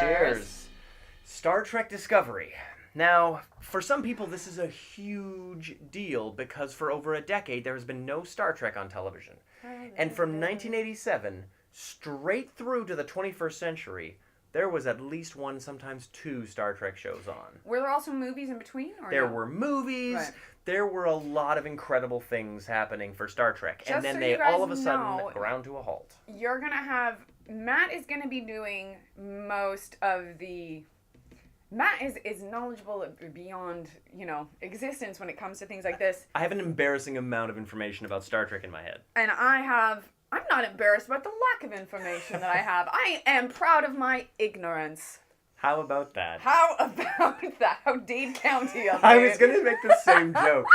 Cheers. Star Trek Discovery. Now, for some people, this is a huge deal because for over a decade, there has been no Star Trek on television. And from 1987 straight through to the 21st century, there was at least one, sometimes two Star Trek shows on. Were there also movies in between? Or there no? were movies. Right. There were a lot of incredible things happening for Star Trek. Just and then so they you guys all of a sudden know, ground to a halt. You're going to have... Matt is going to be doing most of the... Matt is knowledgeable beyond, existence when it comes to things like this. I have an embarrassing amount of information about Star Trek in my head. And I'm not embarrassed about the lack of information that I have. I am proud of my ignorance. How about that? How about that? How Dade County of I was going to make the same joke.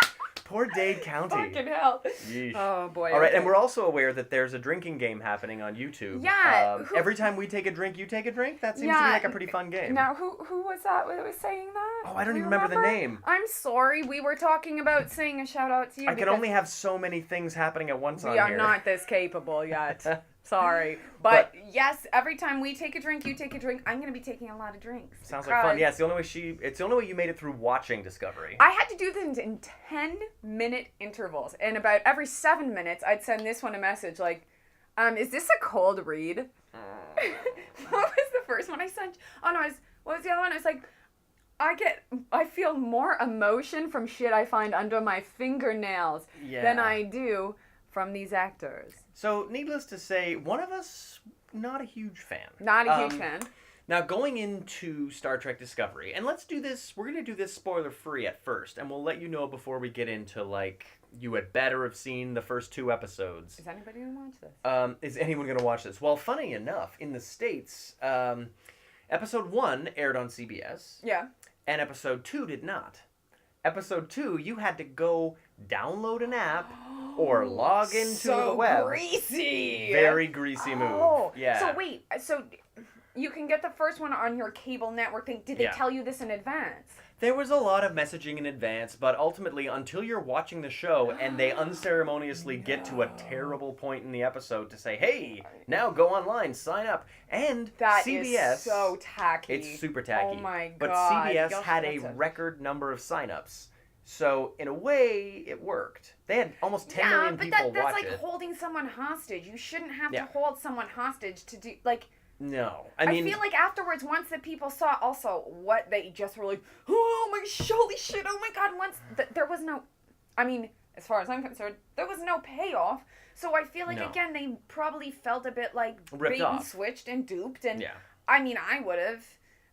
Poor Dade County. Fucking hell. Yeesh. Oh, boy. All right, okay. and we're also aware that there's a drinking game happening on YouTube. Yeah. Every time we take a drink, you take a drink? That seems to be like a pretty fun game. Now, who was that that was saying that? Oh, I don't Do you even remember the name. I'm sorry. We were talking about saying a shout out to you. I can only have so many things happening at once on We here. are not this capable yet. Sorry. But yes, every time we take a drink, you take a drink. I'm going to be taking a lot of drinks. Sounds like fun. Yeah, it's the only way you made it through watching Discovery. I had to do this in 10-minute intervals. And about every 7 minutes, I'd send this one a message like, is this a cold read? What was the first one I sent? Oh, no, what was the other one? I was like, I feel more emotion from shit I find under my fingernails than I do from these actors. So, needless to say, one of us, not a huge fan. Not a huge fan. Now, going into Star Trek Discovery, and let's do this, we're going to do this spoiler-free at first, and we'll let you know before we get into, you had better have seen the first 2 episodes. Is anybody going to watch this? Is anyone going to watch this? Well, funny enough, in the States, episode 1 aired on CBS. Yeah. And episode 2 did not. Episode 2, you had to go download an app or log into the web. Greasy! Very greasy move. Oh. Yeah. So wait, you can get the first one on your cable network thing. Did they tell you this in advance? There was a lot of messaging in advance, but ultimately, until you're watching the show and they unceremoniously get to a terrible point in the episode to say, hey, now go online, sign up. And that CBS... is so tacky. It's super tacky. Oh my God. But CBS had a record number of signups. So, in a way, it worked. They had almost 10 million people watch it. Yeah, but that's like holding someone hostage. You shouldn't have to hold someone hostage to do, No. I feel like afterwards, once the people saw also what they just were like, oh my, holy shit, oh my God, there was no, as far as I'm concerned, there was no payoff. So I feel like, again, they probably felt a bit like bait and switched and duped. And I would have.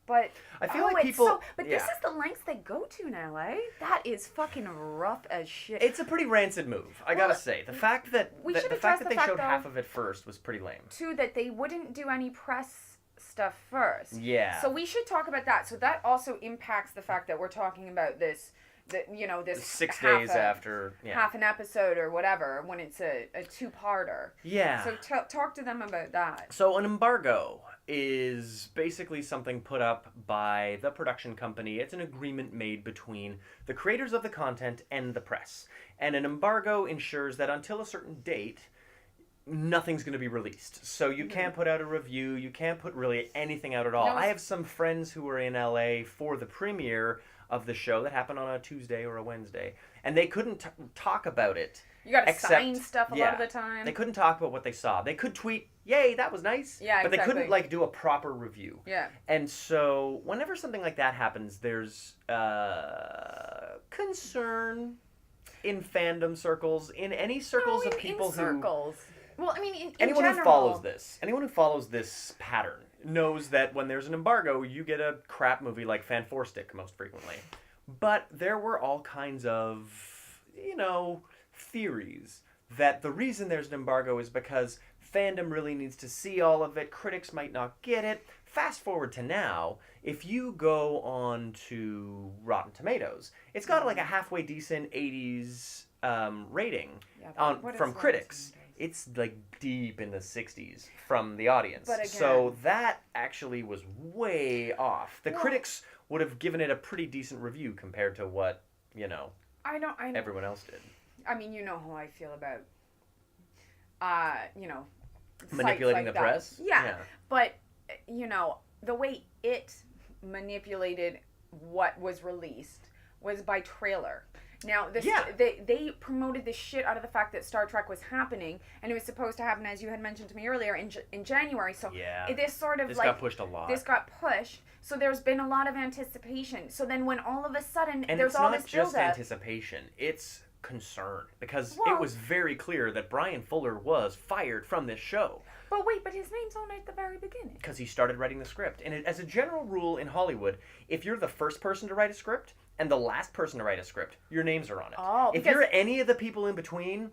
But I feel like people. This is the lengths they go to now, eh? That is fucking rough as shit. It's a pretty rancid move, I gotta say. The fact that they showed half of it first was pretty lame. Too, that they wouldn't do any press stuff first. Yeah. So we should talk about that. So that also impacts the fact that we're talking about this. This 6 days after half an episode or whatever when it's a 2-parter. Yeah. So talk to them about that. So an embargo is basically something put up by the production company. It's an agreement made between the creators of the content and the press. And an embargo ensures that until a certain date, nothing's going to be released. So you can't put out a review. You can't put really anything out at all. I have some friends who were in LA for the premiere of the show that happened on a Tuesday or a Wednesday, and they couldn't talk about it. You gotta sign stuff a lot of the time. They couldn't talk about what they saw. They could tweet, yay, that was nice. Yeah, but they couldn't do a proper review. Yeah. And so whenever something like that happens, there's concern in fandom circles, in any circles of people circles. Well, in anyone general. Anyone who follows this pattern knows that when there's an embargo, you get a crap movie like Fan Four Stick most frequently. But there were all kinds of, theories that the reason there's an embargo is because fandom really needs to see all of it. Critics might not get it. Fast forward to now, if you go on to Rotten Tomatoes, it's got like a halfway decent 80s rating from critics. It's like deep in the 60s from the audience. But again, so that actually was way off. The critics would have given it a pretty decent review compared to what, everyone else did. You know how I feel about, manipulating the press? Yeah. But, the way it manipulated what was released was by trailer. Now, they promoted the shit out of the fact that Star Trek was happening, and it was supposed to happen, as you had mentioned to me earlier, in January. So this got pushed a lot. This got pushed. So there's been a lot of anticipation. So then when all of a sudden and there's all this build-up. And it's not just anticipation. It's concern. Because it was very clear that Brian Fuller was fired from this show. But his name's on it at the very beginning. Because he started writing the script. And as a general rule in Hollywood, if you're the first person to write a script and the last person to write a script, your names are on it. Oh, if you're any of the people in between,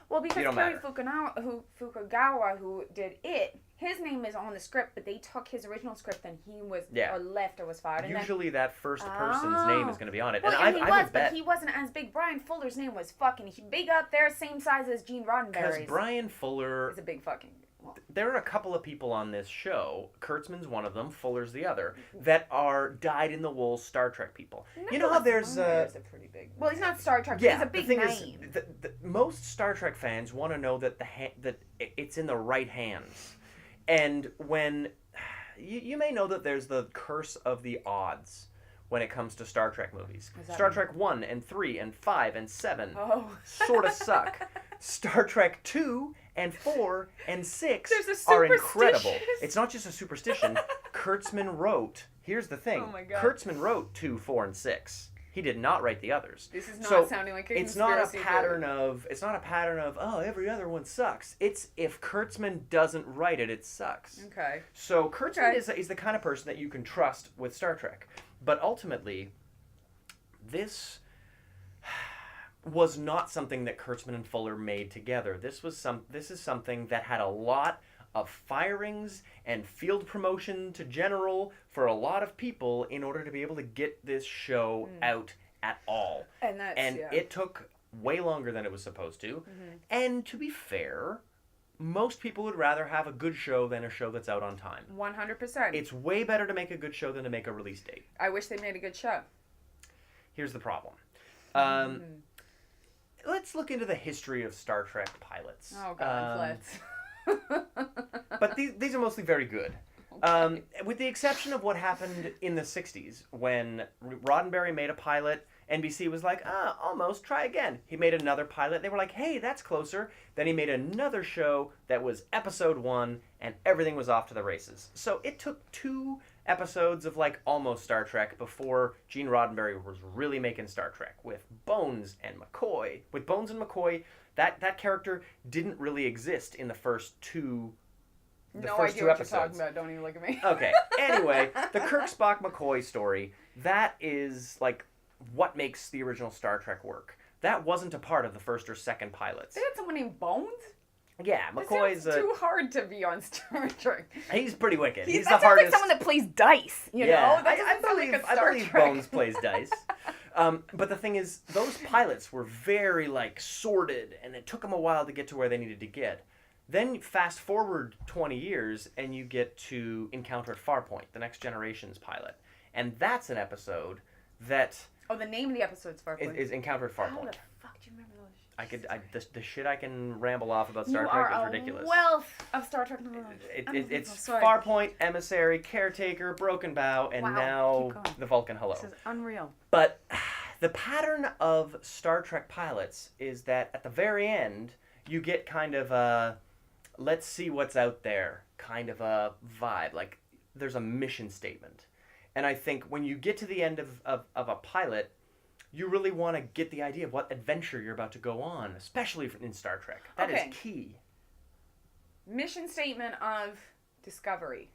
because Cary Fukugawa, who did it, his name is on the script, but they took his original script and he was or left or was fired. Usually that first person's name is going to be on it. Well, and but he wasn't as big. Brian Fuller's name was fucking big up there, same size as Gene Roddenberry's. Because Brian Fuller is a big fucking... There are a couple of people on this show, Kurtzman's one of them, Fuller's the other, that are dyed-in-the-wool Star Trek people. You know how there's a pretty big... Well, he's not Star Trek, he's a big name. Is, most Star Trek fans want to know that that it's in the right hands. And when... You may know that there's the curse of the odds when it comes to Star Trek movies. Star Trek 1 and 3 and 5 and 7 sort of suck. Star Trek 2 and 4 and 6 are incredible. It's not just a superstition. Kurtzman wrote, here's the thing. Oh my God. Kurtzman wrote 2, 4, and 6. He did not write the others. This is not sounding like a conspiracy. It's not a pattern of, oh, every other one sucks. It's if Kurtzman doesn't write it, it sucks. Okay. So Kurtzman is the kind of person that you can trust with Star Trek. But ultimately, this was not something that Kurtzman and Fuller made together. This is something that had a lot of firings and field promotion to general for a lot of people in order to be able to get this show out at all. And it took way longer than it was supposed to. Mm-hmm. And to be fair, most people would rather have a good show than a show that's out on time. 100%. It's way better to make a good show than to make a release date. I wish they made a good show. Here's the problem. Let's look into the history of Star Trek pilots. Oh, God, let's. But these are mostly very good. Okay. With the exception of what happened in the 60s, when Roddenberry made a pilot, NBC was like, almost, try again. He made another pilot. They were like, hey, that's closer. Then he made another show that was episode 1, and everything was off to the races. So it took 2 episodes of like almost Star Trek before Gene Roddenberry was really making Star Trek with Bones and McCoy. With Bones and McCoy, that character didn't really exist in the first 2 what you're talking about. Don't even look at me. Okay. Anyway, the Kirk, Spock, McCoy story, that is like what makes the original Star Trek work. That wasn't a part of the first or second pilots. They had someone named Bones? Yeah, McCoy's too hard to be on Star Trek. He's pretty wicked. He's the hardest. Like someone that plays dice, you know? I believe Bones plays dice. But the thing is, those pilots were very like sorted, and it took them a while to get to where they needed to get. Then fast forward 20 years, and you get to Encounter at Farpoint, the Next Generation's pilot, and that's an episode that. Oh, the name of the episode's Farpoint. Is Encounter at Farpoint. How the fuck do you remember those? The shit I can ramble off about Star Trek is ridiculous. You are a wealth of Star Trek knowledge. It's Farpoint, Emissary, Caretaker, Broken Bow, and now the Vulcan Hello. This is unreal. But the pattern of Star Trek pilots is that at the very end, you get kind of a let's see what's out there kind of a vibe. Like there's a mission statement. And I think when you get to the end of a pilot, you really want to get the idea of what adventure you're about to go on, especially in Star Trek. That is key. Mission statement of Discovery.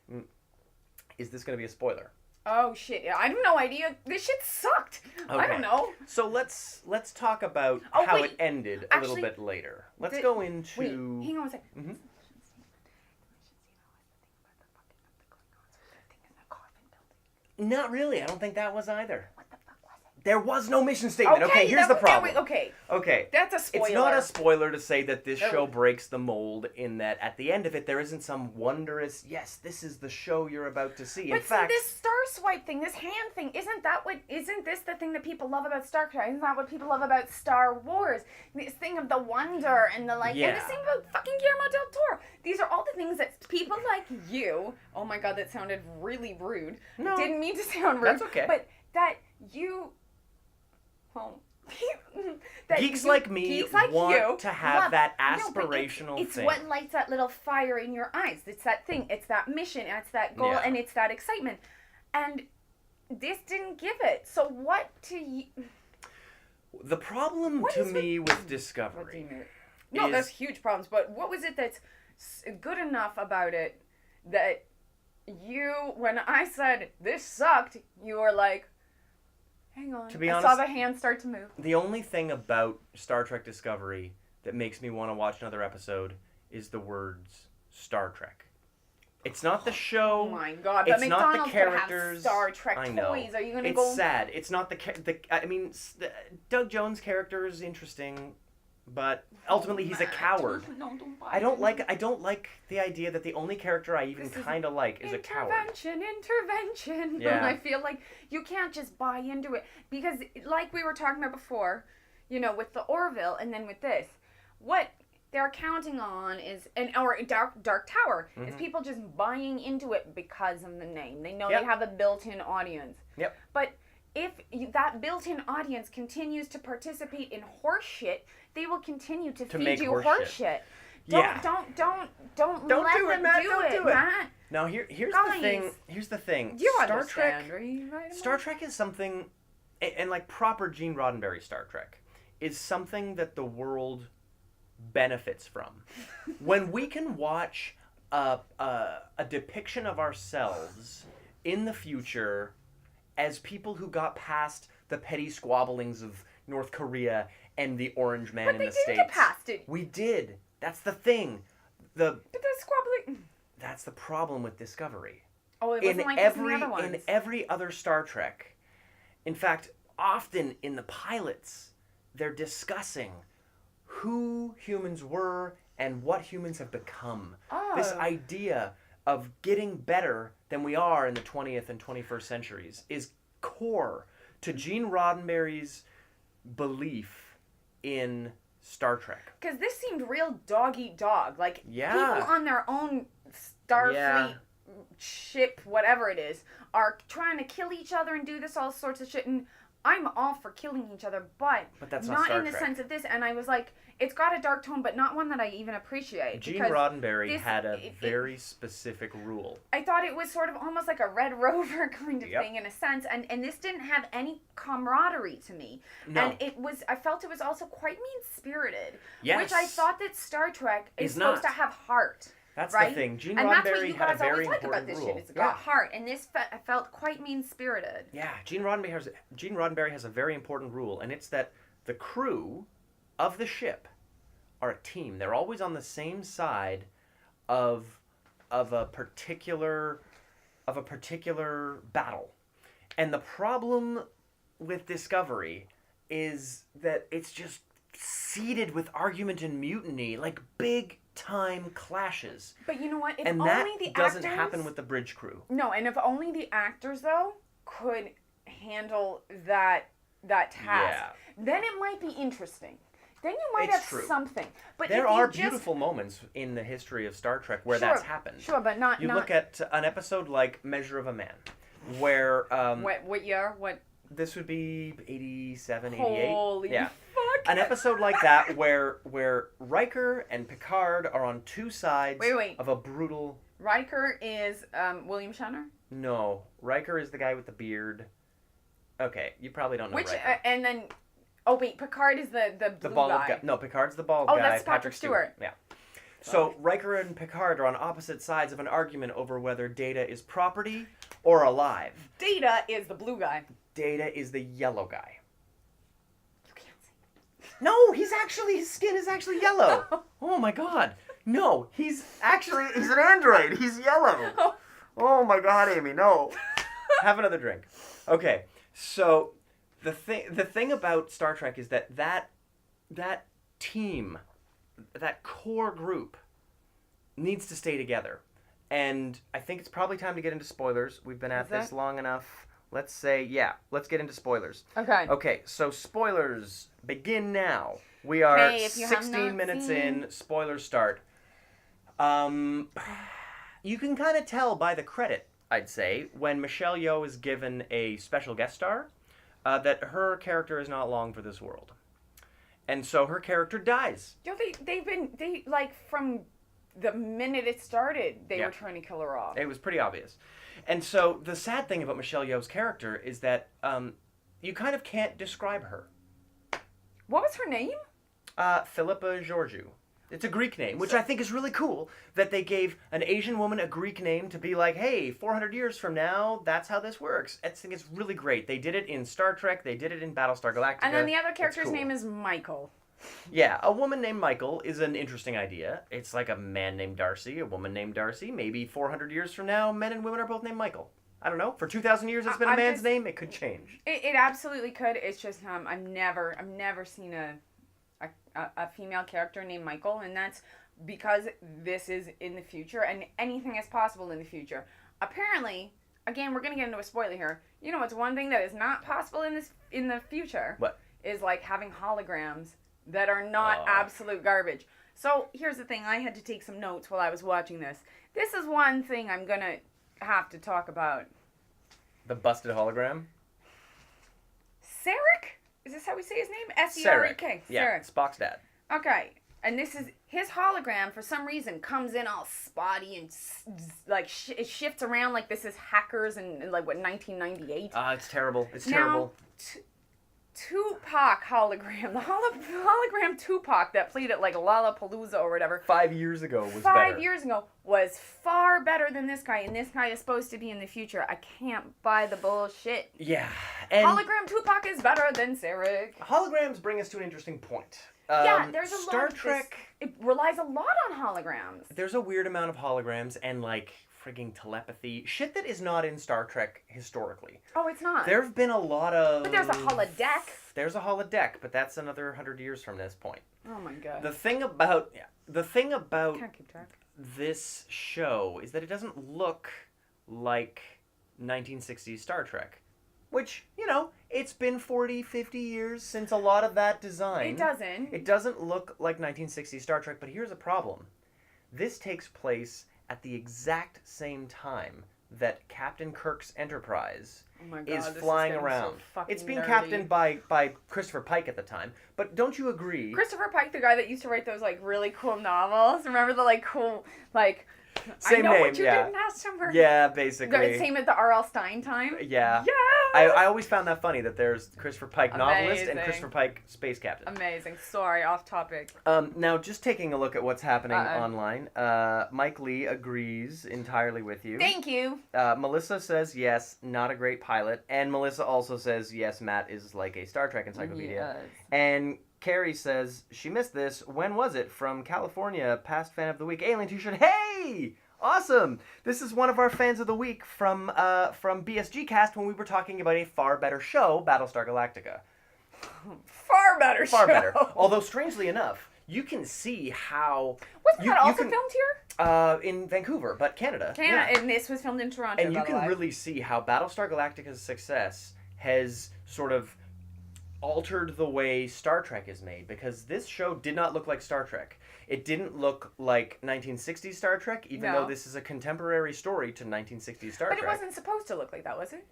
Is this going to be a spoiler? Oh, shit. I have no idea. This shit sucked. Okay. I don't know. So let's talk about how it ended a little bit later. Let's go into... Wait, hang on a second. Mm-hmm. Not really. I don't think that was either. What the fuck was it? There was no mission statement. Okay, here's the problem. Okay. That's a spoiler. It's not a spoiler to say that this show breaks the mold in that at the end of it, there isn't some wondrous, yes, this is the show you're about to see. In fact, this star swipe thing, this hand thing, isn't this the thing that people love about Star Trek? Isn't that what people love about Star Wars? This thing of the wonder and the and this thing about fucking Guillermo del Toro. These are all the things that people like you, oh my god, that sounded really rude. No. Didn't mean to sound rude. That's okay. But that you, well, geeks like me want to have that aspirational it's thing. what lights that little fire in your eyes. It's that thing. It's that mission. It's that goal. Yeah. And it's that excitement. And this didn't give it. So what to you? The problem to me with Discovery. No, that's huge problems. But what was it that's good enough about it that you, when I said this sucked, you were like, hang on. To be I honest, saw the hand start to move. The only thing about Star Trek Discovery that makes me want to watch another episode is the words Star Trek. It's not the show. Oh my god! But it's McDonald's not the characters. Could have Star Trek I know. toys. Are you gonna it's go? It's sad. It's not Doug Jones' character is interesting, but ultimately he's a coward. Don't buy I don't like the idea that the only character I even kind of like is a coward. Intervention. Yeah. I feel like you can't just buy into it because, like we were talking about before, with the Orville and then with this, what they're counting on is or Dark Tower is people just buying into it because of the name. They know they have a built-in audience. Yep. But if that built-in audience continues to participate in horse shit, they will continue to feed you horse shit. Don't let them do it, Matt. Now here's Guys, the thing. Here's the thing. You Star understand, Trek. right? Star Trek is something, and like proper Gene Roddenberry Star Trek is something that the world benefits from. When we can watch a depiction of ourselves in the future as people who got past the petty squabblings of North Korea and the Orange Man in the States. But they did get past it. We did. That's the thing. But the squabbling. That's the problem with Discovery. Oh, it wasn't like this in the other ones. In every other Star Trek, in fact, often in the pilots, they're discussing who humans were and what humans have become. Oh. This idea of getting better than we are in the 20th and 21st centuries is core to Gene Roddenberry's belief in Star Trek. Because this seemed real dog eat dog. Like, Yeah. people on their own Starfleet ship, whatever it is, are trying to kill each other and do this all sorts of shit. And I'm all for killing each other, but that's not Star in the Trek. sense of this. And I was like, it's got a dark tone, but not one that I even appreciate. Gene Roddenberry had a very specific rule. I thought it was sort of almost like a Red Rover kind of thing in a sense, and this didn't have any camaraderie to me. No. And I felt it was also quite mean-spirited. Yes. Which I thought that Star Trek is not. supposed to have heart. That's right? the thing. Gene and that's what Roddenberry you had a guys very always like about important this rule. shit. It's got heart, and this felt quite mean-spirited. Yeah, Gene Roddenberry has a very important rule, and it's that the crew of the ship are a team. They're always on the same side of a particular battle. And the problem with Discovery is that it's just seeded with argument and mutiny, like big time clashes. But you know what? If and only that the doesn't actors... happen with the bridge crew. No, and if only the actors, though, could handle that task, then it might be interesting. Then you might have something. But there are beautiful moments in the history of Star Trek where that's happened. Sure, but not... You look at an episode like Measure of a Man, where... what year? What? This would be 87, 88. Holy fuck. An episode like that where Riker and Picard are on two sides of a brutal... Riker is William Shatner? No. Riker is the guy with the beard. Okay, you probably don't know Riker. And then... Oh, wait, Picard is the blue bald guy. No, Picard's the bald guy. Oh, that's Patrick Stewart. Yeah. So Riker and Picard are on opposite sides of an argument over whether Data is property or alive. Data is the blue guy. Data is the yellow guy. You can't see. No, his skin is actually yellow. Oh my god. No, he's an android. He's yellow. Oh my god, Amy, no. Have another drink. Okay, so the thing about Star Trek is that team, that core group, needs to stay together. And I think it's probably time to get into spoilers. We've been at this long enough. Let's let's get into spoilers. Okay. Okay, so spoilers begin now. We are 16 minutes in. Spoilers start. You can kind of tell by the credit, I'd say, when Michelle Yeoh is given a special guest star, that her character is not long for this world. And so her character dies. Yo, they like from the minute it started, they Yeah. were trying to kill her off. It was pretty obvious. And so the sad thing about Michelle Yeoh's character is that you kind of can't describe her. What was her name? Philippa Georgiou. It's a Greek name, which I think is really cool that they gave an Asian woman a Greek name to be like, hey, 400 years from now, that's how this works. I think it's really great. They did it in Star Trek. They did it in Battlestar Galactica. And then the other character's cool. name is Michael. Yeah, a woman named Michael is an interesting idea. It's like a man named Darcy, a woman named Darcy. Maybe 400 years from now, men and women are both named Michael. I don't know. For 2,000 years, it's been a man's name. It could change. It absolutely could. It's just I've never seen a female character named Michael, and that's because this is in the future, and anything is possible in the future. Apparently, again, we're gonna get into a spoiler here. You know, it's one thing that is not possible in the future. What? Is like having holograms that are not absolute garbage. So here's the thing. I had to take some notes while I was watching this. This is one thing I'm gonna have to talk about. The busted hologram? Sarek? Is this how we say his name? S-E-R-E-K. Yeah, Sarek. Spock's dad. Okay. And this is his hologram, for some reason, comes in all spotty and like it shifts around like this is hackers in like, what, 1998? It's terrible. It's terrible. Tupac hologram. The hologram Tupac that played at like Lollapalooza or whatever. 5 years ago was better. 5 years ago was far better than this guy, and this guy is supposed to be in the future. I can't buy the bullshit. Yeah. And Hologram Tupac is better than Sarek. holograms bring us to an interesting point. Yeah, there's a Star lot Trek. It relies a lot on holograms. There's a weird amount of holograms and like frigging telepathy. Shit that is not in Star Trek historically. Oh, it's not. There have been a lot of... But there's a holodeck. There's a holodeck, but that's another 100 years from this point. Oh my god. The thing about Can't keep track. this show is that it doesn't look like 1960s Star Trek. Which, you know, it's been 40, 50 years since a lot of that design. It doesn't. It doesn't look like 1960s Star Trek, but here's a problem. This takes place at the exact same time that Captain Kirk's Enterprise is flying around. It's being captained by Christopher Pike at the time. But don't you agree? Christopher Pike, the guy that used to write those like really cool novels. Remember the like cool like Same I know name, what you yeah. did last summer. Yeah, basically. Same at the R.L. Stein time. Yeah. Yeah. I always found that funny that there's Christopher Pike novelist and Amazing. Christopher Pike space captain. Amazing. Sorry, off topic. Now, just taking a look at what's happening online, Mike Lee agrees entirely with you. Thank you. Melissa says, yes, not a great pilot. And Melissa also says, yes, Matt is like a Star Trek encyclopedia. Yes. And Carrie says, she missed this. When was it? From California, past fan of the week, Alien T-shirt. Hey! Awesome! This is one of our fans of the week from BSG Cast when we were talking about a far better show, Battlestar Galactica. Far better Far show. better. Although, strangely enough, you can see how... Wasn't that also filmed here? In Vancouver, but Canada. Canada, Yeah. and this was filmed in Toronto. And you by the can way. really see how Battlestar Galactica's success has sort of altered the way Star Trek is made, because this show did not look like Star Trek. It didn't look like 1960s Star Trek, even though this is a contemporary story to 1960s Star Trek. But it wasn't supposed to look like that, was it?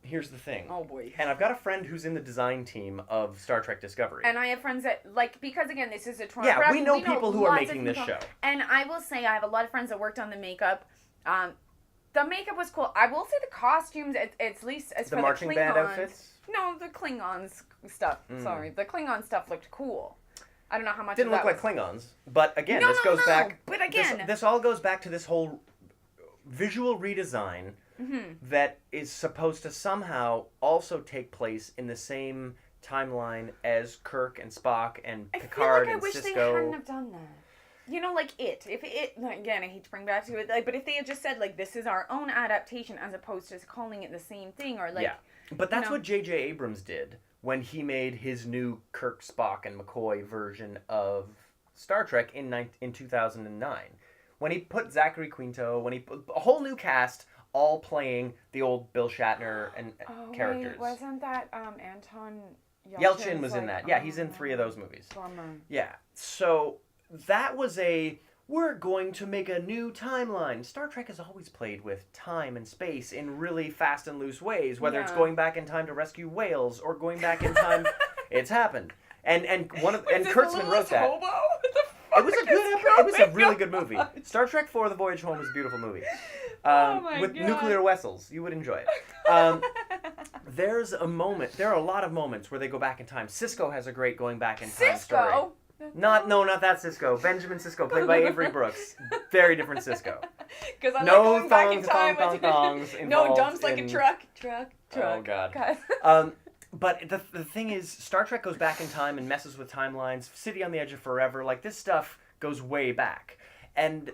Here's the thing. Oh boy. And I've got a friend who's in the design team of Star Trek Discovery. And I have friends that, like, because again, this is a Toronto Yeah, production, we know people who are lots of making this people. show. And I will say, I have a lot of friends that worked on the makeup. The makeup was cool. I will say the costumes, at least as The for marching the Klingons. band outfits? No, the Klingons stuff. Sorry, the Klingon stuff looked cool. I don't know how much Didn't of look that like Klingons, but again, No, this goes back. but again- this all goes back to this whole visual redesign that is supposed to somehow also take place in the same timeline as Kirk and Spock and Picard I and wish Cisco. they hadn't have done that. You know, like If it, again, I hate to bring back to it, like, but if they had just said, like, this is our own adaptation as opposed to calling it the same thing, or like... Yeah, but that's you know. what J.J. Abrams did when he made his new Kirk, Spock, and McCoy version of Star Trek in 2009. When he put Zachary Quinto, when he put a whole new cast all playing the old Bill Shatner and characters. Wait, wasn't that Anton Yelchin was in that. Yeah, he's in 3 of those movies. Bummer. Yeah, so that was a we're going to make a new timeline. Star Trek has always played with time and space in really fast and loose ways, whether it's going back in time to rescue whales or going back in time. It's happened. And Kurtzman wrote that. Hobo? It was a good it was a really good movie. Star Trek 4: The Voyage Home is a beautiful movie. With nuclear vessels. You would enjoy it. There's a moment. There are a lot of moments where they go back in time. Sisko has a great going back in time story. Not that Sisko. Benjamin Sisko, played by Avery Brooks. Very different Sisko. Because I no like going back in time. thongs No dumps like a truck. Oh, God. But the thing is, Star Trek goes back in time and messes with timelines. City on the Edge of Forever. Like, this stuff goes way back. And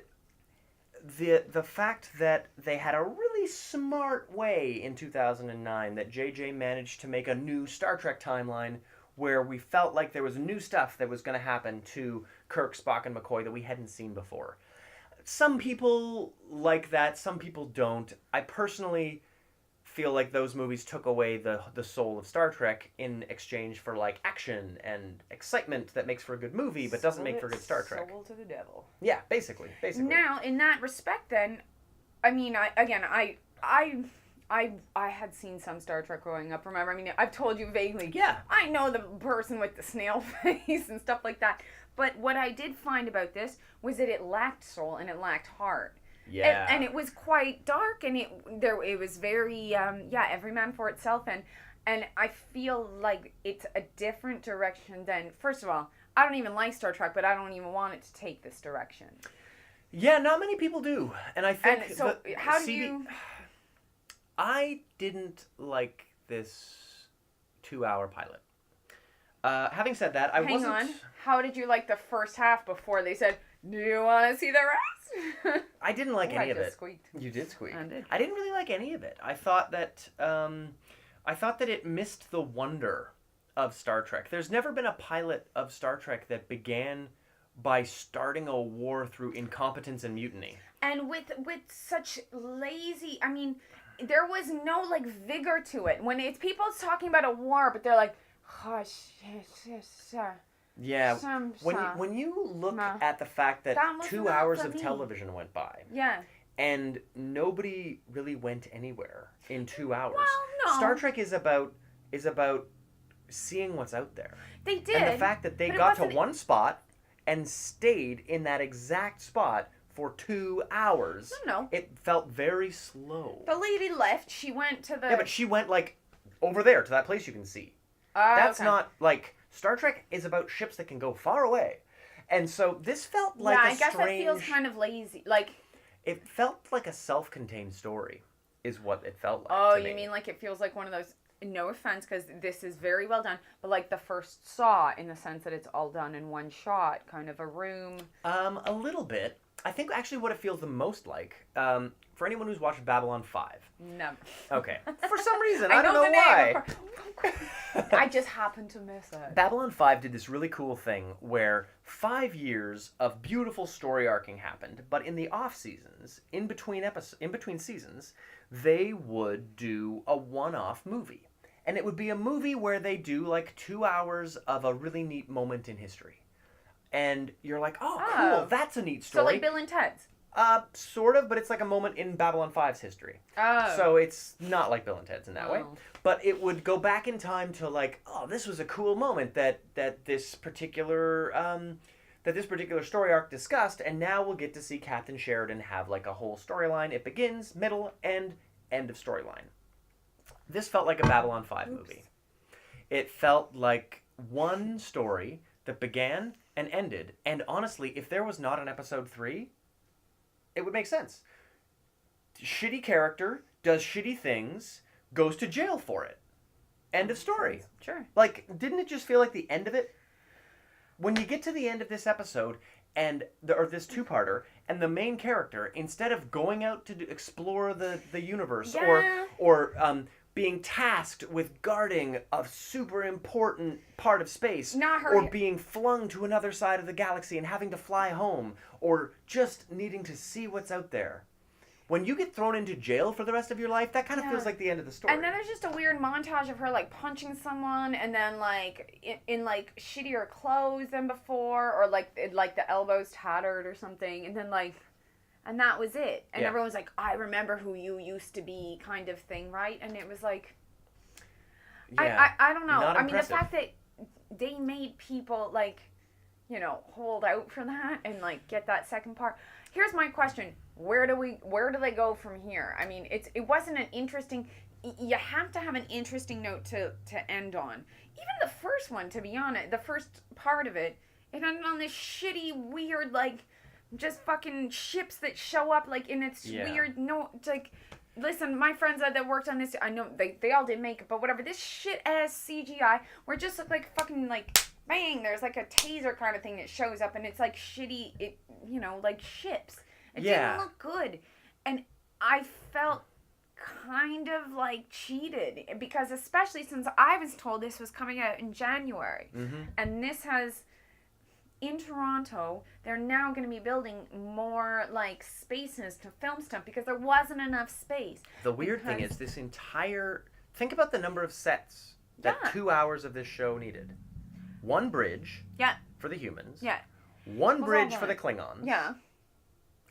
the fact that they had a really smart way in 2009 that JJ managed to make a new Star Trek timeline where we felt like there was new stuff that was going to happen to Kirk, Spock, and McCoy that we hadn't seen before. Some people like that, some people don't. I personally feel like those movies took away the soul of Star Trek in exchange for like action and excitement that makes for a good movie but doesn't make for good Star Trek. Soul to the devil. Yeah, basically. Now, in that respect then, I mean, I had seen some Star Trek growing up, remember? I mean, I've told you vaguely. Yeah. I know the person with the snail face and stuff like that. But what I did find about this was that it lacked soul and it lacked heart. Yeah. And it was quite dark, and it was very every man for itself, and I feel like it's a different direction than, first of all, I don't even like Star Trek, but I don't even want it to take this direction. Yeah, not many people do. And I think and so how do you I didn't like this 2-hour pilot. Having said that, Hang on. How did you like the first half before they said, "Do you want to see the rest?" I didn't like any of it. Squeaked. You did squeak. I did. I didn't really like any of it. I thought that it missed the wonder of Star Trek. There's never been a pilot of Star Trek that began by starting a war through incompetence and mutiny. And with such lazy, I mean, there was no like vigor to it. When it's people talking about a war, but they're like, hush, yeah. When you look at the fact that 2 hours of television went by. Yeah. And nobody really went anywhere in 2 hours. Well, no. Star Trek is about seeing what's out there. They did. And the fact that they got to one spot and stayed in that exact spot for 2 hours. No. It felt very slow. The lady left. She went to the... Yeah, but she went, like, over there to that place you can see. That's not, like... Star Trek is about ships that can go far away. And so this felt like I guess that feels kind of lazy. Like... It felt like a self-contained story, is what it felt like. Oh, to me. You mean like it feels like one of those... No offense, because this is very well done, but like the first Saw, in the sense that it's all done in one shot, kind of a room. A little bit. I think actually what it feels the most like, for anyone who's watched Babylon 5. Never. Okay. For some reason, I don't know why. I just happened to miss it. Babylon 5 did this really cool thing where 5 years of beautiful story arcing happened, but in the off seasons, in between seasons, they would do a one-off movie. And it would be a movie where they do like 2 hours of a really neat moment in history. And you're like, oh, cool, that's a neat story. So like Bill and Ted's? Sort of, but it's like a moment in Babylon 5's history. Oh. So it's not like Bill and Ted's in that way. But it would go back in time to like, oh, this was a cool moment that this particular story arc discussed, and now we'll get to see Captain Sheridan have like a whole storyline. It begins, middle, and end of storyline. This felt like a Babylon 5 movie. It felt like one story that began and ended, and honestly, if there was not an episode 3, it would make sense. Shitty character, does shitty things, goes to jail for it. End of story. Sure. Like, didn't it just feel like the end of it? When you get to the end of this episode, or this two-parter, and the main character, instead of going out to explore the universe, or being tasked with guarding a super important part of space, or being flung to another side of the galaxy and having to fly home, or just needing to see what's out there, when you get thrown into jail for the rest of your life, that kind of feels like the end of the story. And then there's just a weird montage of her, like, punching someone, and then, like, in like, shittier clothes than before, or, like, the elbows tattered or something, and then, like, and that was it. And everyone's like, I remember who you used to be, kind of thing, right? And it was like, I don't know. Not I mean, the impressive. fact that they made people, like, you know, hold out for that and, like, get that second part. Here's my question. Where do they go from here? I mean, it wasn't an interesting, you have to have an interesting note to end on. Even the first one, to be honest, the first part of it ended on this shitty, weird, like, just fucking ships that show up, like, in its weird, no, like, listen, my friends that worked on this, I know they all did makeup, but whatever, this shit-ass CGI, where it just looked like fucking, like, bang, there's, like, a taser kind of thing that shows up, and it's, like, shitty, you know, like, ships. It didn't look good. And I felt kind of, like, cheated, because especially since I was told this was coming out in January, and this has... In Toronto, they're now going to be building more, like, spaces to film stuff because there wasn't enough space. The weird thing is this entire... Think about the number of sets that 2 hours of this show needed. One bridge for the humans. Yeah. One bridge for the Klingons. Yeah.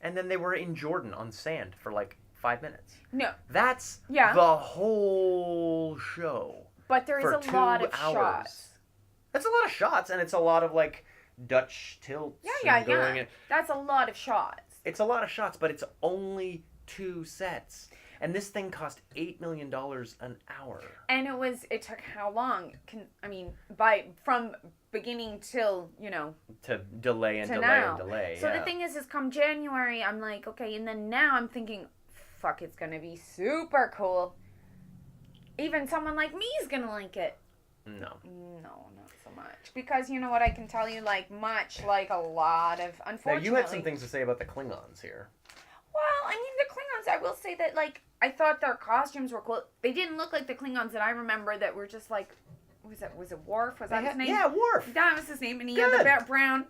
And then they were in Jordan on sand for, like, 5 minutes. No. That's the whole show. But there is a lot of shots. That's a lot of shots, and it's a lot of, like... Dutch tilts. Yeah. That's a lot of shots. It's a lot of shots, but it's only 2 sets. And this thing cost $8 million an hour. And it took how long? From beginning till, you know. To delay and delay now. and delay. So the thing is come January, I'm like, okay, and then now I'm thinking, fuck, it's gonna be super cool. Even someone like me is gonna like it. No, not so much. Because you know what, I can tell you, like, much like a lot of, unfortunately... Now, you had some things to say about the Klingons here. Well, I mean, the Klingons, I will say that, like, I thought their costumes were cool. They didn't look like the Klingons that I remember that were just, like, was it Worf? Was that his name? Yeah, Worf. That was his name, and he had the brown...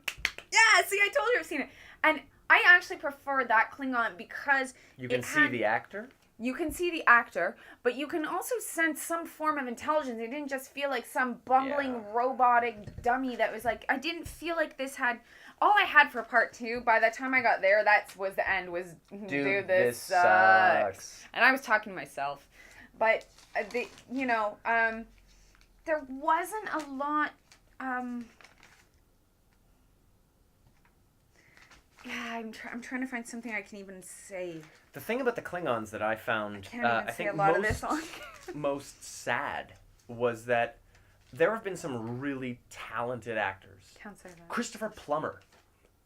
Yeah, see, I told you I've seen it. And I actually prefer that Klingon because... You can see the actor? You can see the actor, but you can also sense some form of intelligence. It didn't just feel like some bumbling robotic dummy that was like... I didn't feel like this had... All I had for part 2, by the time I got there, that was the end, was... Dude, this sucks. And I was talking to myself. But, there wasn't a lot... I'm trying to find something I can even say. The thing about the Klingons that I found, I think most sad was that there have been some really talented actors. Can't say that. Christopher Plummer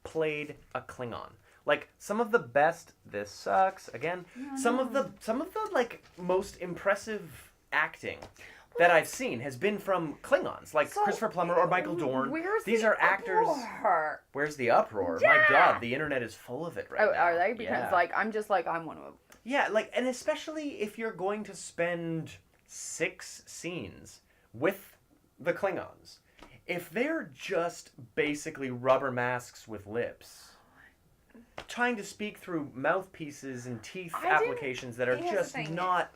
played a Klingon. Like, some of the best, this sucks, again, some of the like, most impressive acting that I've seen has been from Klingons, like Christopher Plummer or Michael Dorn. These are actors. Where's the uproar? Yeah. My God, the internet is full of it right now. Are they? Because I'm one of them. Yeah, like, and especially if you're going to spend 6 scenes with the Klingons, if they're just basically rubber masks with lips, trying to speak through mouthpieces and teeth applications that are just not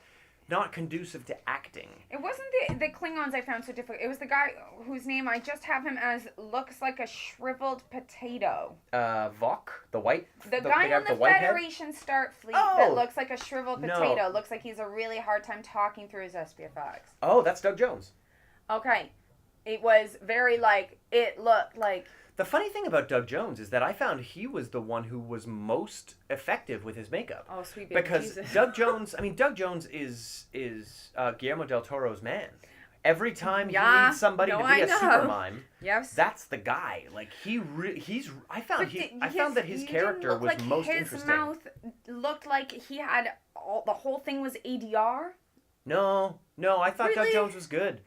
conducive to acting. It wasn't the Klingons I found so difficult. It was the guy whose name I just have him as looks like a shriveled potato. Vok, the white... The guy on the Federation Starfleet that looks like a shriveled potato. Looks like he's a really hard time talking through his SPFX. Oh, that's Doug Jones. Okay. It was very it looked like... The funny thing about Doug Jones is that I found he was the one who was most effective with his makeup. Oh, sweet baby because Jesus. Doug Jones is Guillermo del Toro's man. Every time he needs somebody to be a super mime, that's the guy. Like, I found that his character was most interesting. His mouth looked like he had the whole thing was ADR. No, I thought Doug Jones was good.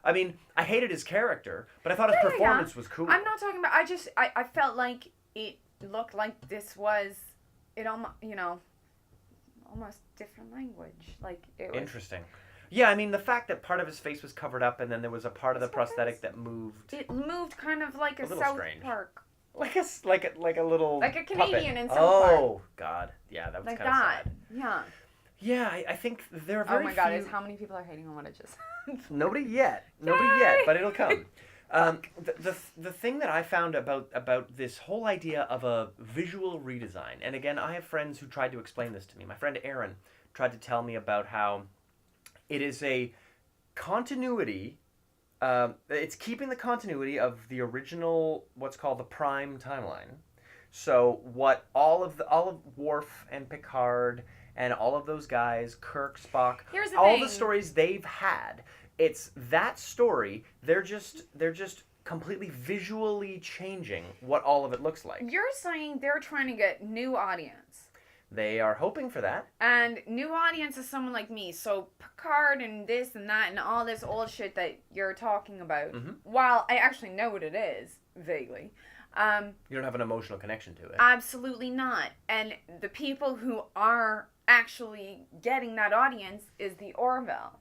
I mean, I hated his character, but I thought his performance was cool. I'm not talking about... I felt like it looked like this was... It almost, almost different language. Like, it was... Interesting. Yeah, I mean, the fact that part of his face was covered up and then there was a part of the prosthetic that moved... It moved kind of like a South Park like a little Like a Canadian puppet. in South Park. Oh God, yeah, that was Like kind of that. sad. Yeah. Yeah, I think there are very Oh my God, few... is how many people are hating on what I just said? Nobody yet, but it'll come. The thing that I found about this whole idea of a visual redesign, and again, I have friends who tried to explain this to me. My friend Aaron tried to tell me about how it is a continuity. It's keeping the continuity of the original, what's called the Prime timeline. So what all of Worf and Picard and all of those guys, Kirk, Spock, Here's the all thing. the stories they've had. It's that story. They're just completely visually changing what all of it looks like. You're saying they're trying to get new audience. They are hoping for that. And new audience is someone like me. So Picard and this and that and all this old shit that you're talking about, while I actually know what it is, vaguely, You don't have an emotional connection to it. absolutely not. And the people who are actually getting that audience is the Orville.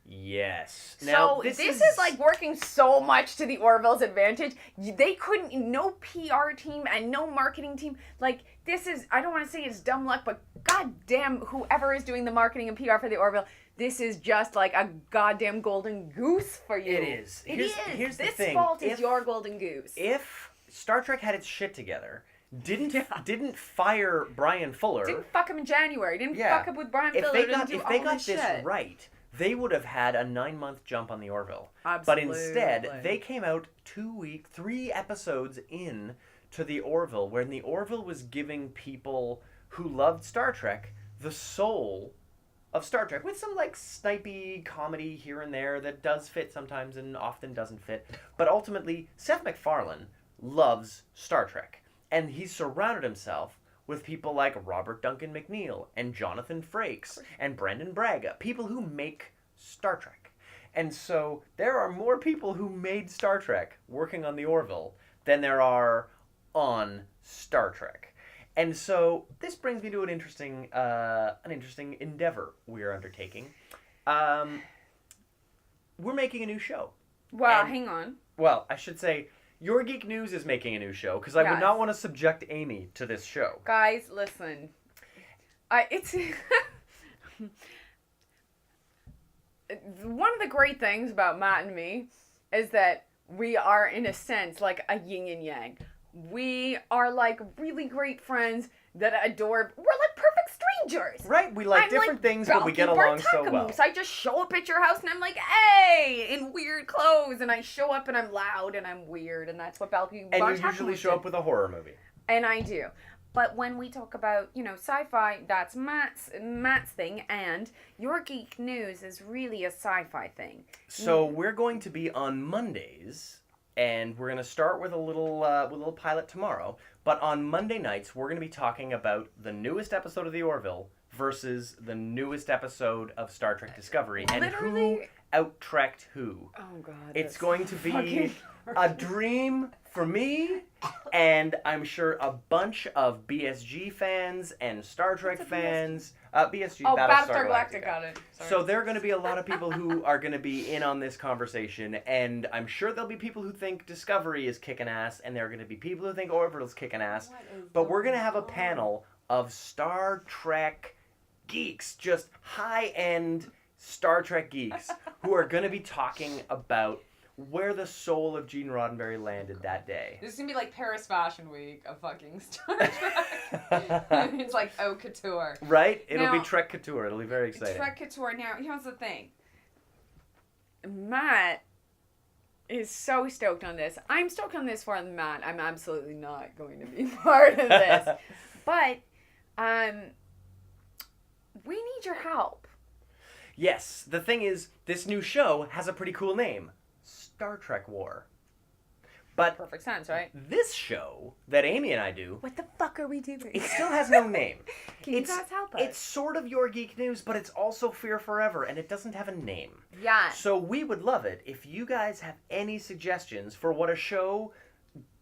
Yes. Now, So this is like working so much to the Orville's advantage. They couldn't, no PR team and no marketing team. Like, this is, I don't want to say it's dumb luck, but goddamn, whoever is doing the marketing and PR for the Orville, this is just like a goddamn golden goose for you. It is. Here's the this thing. fault is your golden goose. If Star Trek had its shit together, didn't fire Brian Fuller, Didn't fuck him in January. Didn't fuck up with Brian Fuller. if they got this right, they would have had a 9-month jump on the Orville. Absolutely. But instead, they came out 3 episodes in to the Orville, when the Orville was giving people who loved Star Trek the soul of Star Trek, with some like snipey comedy here and there that does fit sometimes and often doesn't fit. But ultimately, Seth MacFarlane loves Star Trek, and he's surrounded himself with people like Robert Duncan McNeil and Jonathan Frakes and Brendan Braga, people who make Star Trek. And so there are more people who made Star Trek working on the Orville than there are on Star Trek. And so this brings me to an interesting endeavor we're undertaking. We're making a new show. Well, And- hang on. Well, I should say Your Geek News is making a new show, because I would Yes. not want to subject Amy to this show. Guys, listen. It's one of the great things about Matt and me is that we are, in a sense, like a yin and yang. We are like really great friends that adore. We're like perfect strangers. Right? We like I'm different like things, but we get Balky along so Bartakamus. well. I just show up at your house and I'm like, hey, in weird clothes, and I show up and I'm loud and I'm weird, and that's what Balky And Bartakamus you usually show up with a horror movie. And I do. But when we talk about, sci-fi, that's Matt's thing, and Your Geek News is really a sci-fi thing. So we're going to be on Mondays, and we're going to start with a little pilot tomorrow. But on Monday nights, we're going to be talking about the newest episode of The Orville versus the newest episode of Star Trek Discovery, and who Literally- out-trekked who. Oh, God. It's that's going to be fucking a dream for me, and I'm sure a bunch of BSG fans and Star Trek What's a fans. BSG, Oh, Battlestar Galactica. Galactica. Got it. Sorry. So there are going to be a lot of people who are going to be in on this conversation, and I'm sure there'll be people who think Discovery is kicking ass, and there are going to be people who think Orville's kicking ass. But we're going to have a panel of Star Trek geeks, just high-end Star Trek geeks, who are going to be talking about where the soul of Gene Roddenberry landed that day. This is gonna be like Paris Fashion Week of fucking Star Trek. It's like haute couture. Right? It'll Now- be Trek Couture. It'll be very exciting. Trek couture. Now, here's the thing. Matt is so stoked on this. I'm stoked on this for Matt. I'm absolutely not going to be part of this. But, we need your help. Yes, the thing is, this new show has a pretty cool name. Star Trek War. But Perfect sense, right? this show that Amy and I do, What the fuck are we doing? it still has no name. Can you guys help us? It's sort of Your Geek News, but it's also Fear Forever, and it doesn't have a name. Yeah. So we would love it if you guys have any suggestions for what a show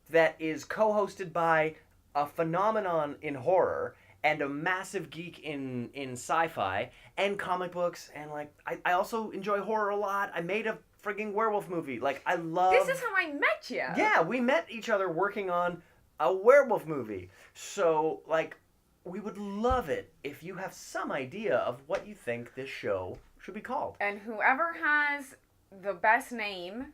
that is co-hosted by a phenomenon in horror and a massive geek in sci-fi and comic books, and like I also enjoy horror a lot. I made a frigging werewolf movie. Like, I love... This is how I met you. Yeah, we met each other working on a werewolf movie. So, like, we would love it if you have some idea of what you think this show should be called. And whoever has the best name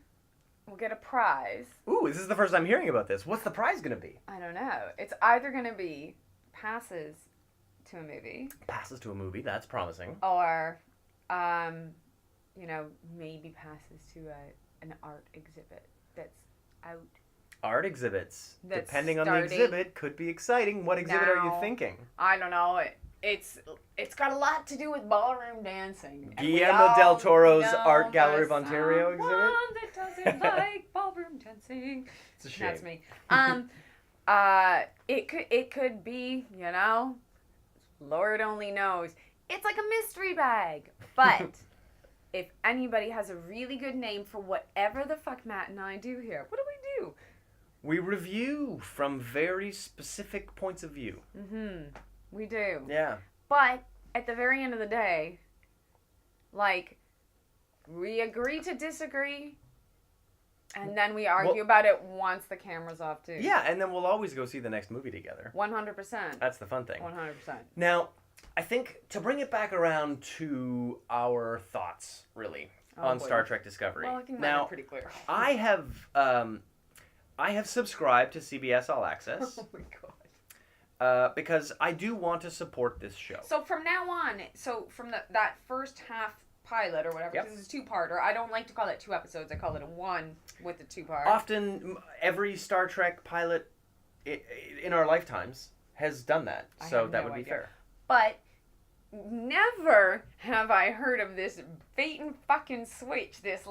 will get a prize. Ooh, this is the first I'm hearing about this. What's the prize going to be? I don't know. It's either going to be passes to a movie. Passes to a movie, that's promising. Or, maybe passes to an art exhibit that's out. Art exhibits, That's depending on the starting exhibit, could be exciting. What exhibit are you now. thinking? I don't know. It's got a lot to do with ballroom dancing. And Guillermo del Toro's know Art Gallery of there's Ontario exhibit? someone that doesn't like ballroom dancing. It's a shame. That's me. It could be, Lord only knows. It's like a mystery bag. But if anybody has a really good name for whatever the fuck Matt and I do here, what do we do? We review from very specific points of view. Mm-hmm. We do. Yeah. But at the very end of the day, we agree to disagree, and then we argue about it once the camera's off too. Yeah, and then we'll always go see the next movie together. 100%. That's the fun thing. 100%. Now, I think to bring it back around to our thoughts, really, on boy. Star Trek Discovery. Well, I think mine now, are pretty clear. I have subscribed to CBS All Access. Oh my god. Because I do want to support this show. So from now on, from that first half pilot or whatever, because it's a two-parter. I don't like to call it 2 episodes. I call it a 1 with the 2-part. Often, every Star Trek pilot in our lifetimes has done that. So that would be fair. But never have I heard of this bait and fucking switch, this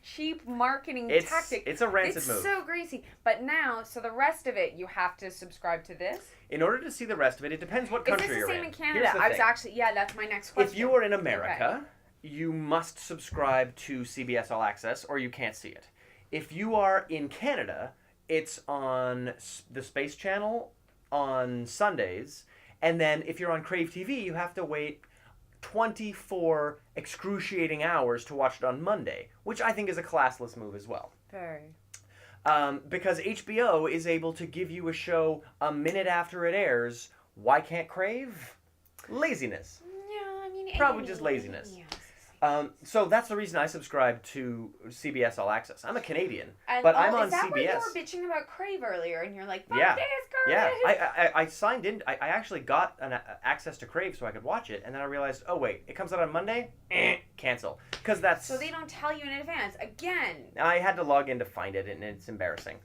cheap marketing tactic. It's a rancid move. It's so greasy. But now, so the rest of it, you have to subscribe to this? In order to see the rest of it, it depends what country you're in. Is this the same in Canada? I was actually, that's my next question. If you are in America, you must subscribe to CBS All Access or you can't see it. If you are in Canada, it's on the Space Channel on Sundays. And then if you're on Crave TV, you have to wait 24 excruciating hours to watch it on Monday, which I think is a classless move as well. Very. Because HBO is able to give you a show a minute after it airs. Why can't Crave? Laziness. Yeah, I mean... Probably just laziness. Yeah. So that's the reason I subscribe to CBS All Access. I'm a Canadian, And, but I'm on is that CBS. Why you were bitching about Crave earlier, and you're like, fuck Yeah. this garbage? Yeah, I signed in. I actually got access to Crave so I could watch it, and then I realized, oh wait, it comes out on Monday? Cancel. Because that's... So they don't tell you in advance. Again. I had to log in to find it, and it's embarrassing.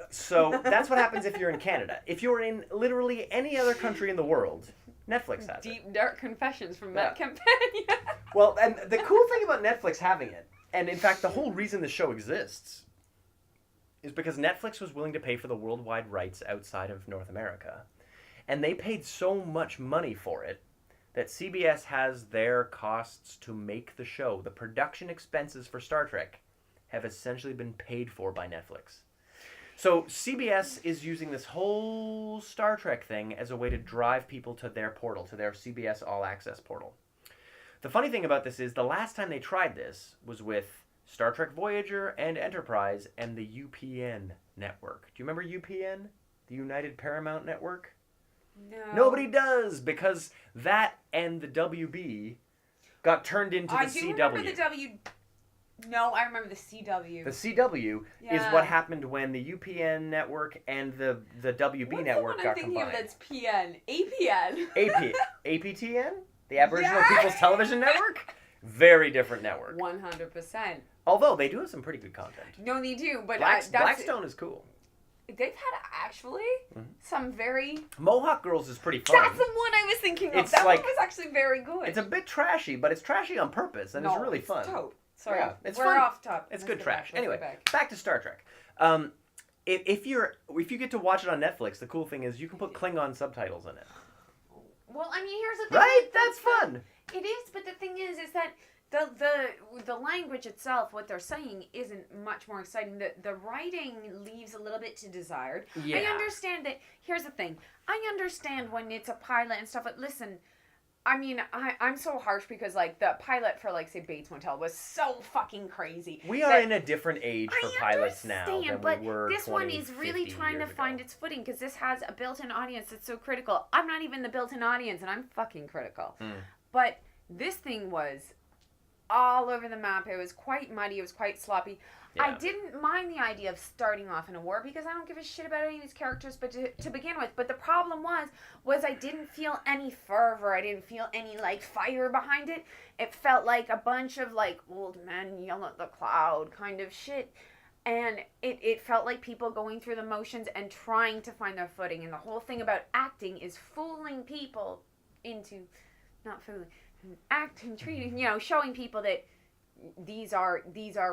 So that's what happens if you're in Canada. If you're in literally any other country in the world, Netflix has it. Deep, dark confessions from Matt Campagna. Well, and the cool thing about Netflix having it, and in fact the whole reason the show exists, is because Netflix was willing to pay for the worldwide rights outside of North America. And they paid so much money for it that CBS has their costs to make the show. The production expenses for Star Trek have essentially been paid for by Netflix. So CBS is using this whole Star Trek thing as a way to drive people to their portal, to their CBS All Access portal. The funny thing about this is the last time they tried this was with Star Trek Voyager and Enterprise and the UPN network. Do you remember UPN? The United Paramount Network? No. Nobody does, because that and the WB got turned into the CW. I do remember the No, I remember the CW. The CW is what happened when the UPN network and the WB network got combined. What's the one I'm thinking of that's PN? APTN? The Aboriginal People's Television Network? Very different network. 100%. Although they do have some pretty good content. No, they do, but Blackstone is cool. They've had actually some very... Mohawk Girls is pretty fun. That's the one I was thinking of. It's that one was actually very good. It's a bit trashy, but it's trashy on purpose, and it's really fun. Dope. Sorry, yeah, it's we're fun. off top. It's good trash. Anyway, back to Star Trek. If you get to watch it on Netflix, the cool thing is you can put Klingon subtitles in it. Well, I mean, here's the thing. Right? That's fun. It is, but the thing is that the language itself, what they're saying, isn't much more exciting. The writing leaves a little bit to desired. Yeah. I understand that. Here's the thing. I understand when it's a pilot and stuff. But listen, I mean, I'm so harsh because, like, the pilot for, like, say, Bates Motel was so fucking crazy. We are in a different age for pilots now than but we were this 20, one is really 50 trying to years find ago. its footing because this has a built-in audience that's so critical. I'm not even the built-in audience, and I'm fucking critical. But this thing was all over the map. It was quite muddy. It was quite sloppy. Yeah. I didn't mind the idea of starting off in a war because I don't give a shit about any of these characters but to begin with. But the problem was I didn't feel any fervor. I didn't feel any, like, fire behind it. It felt like a bunch of, like, old men yell at the cloud kind of shit. And it felt like people going through the motions and trying to find their footing. And the whole thing about acting is fooling people into, not fooling, acting, treating, showing people that these are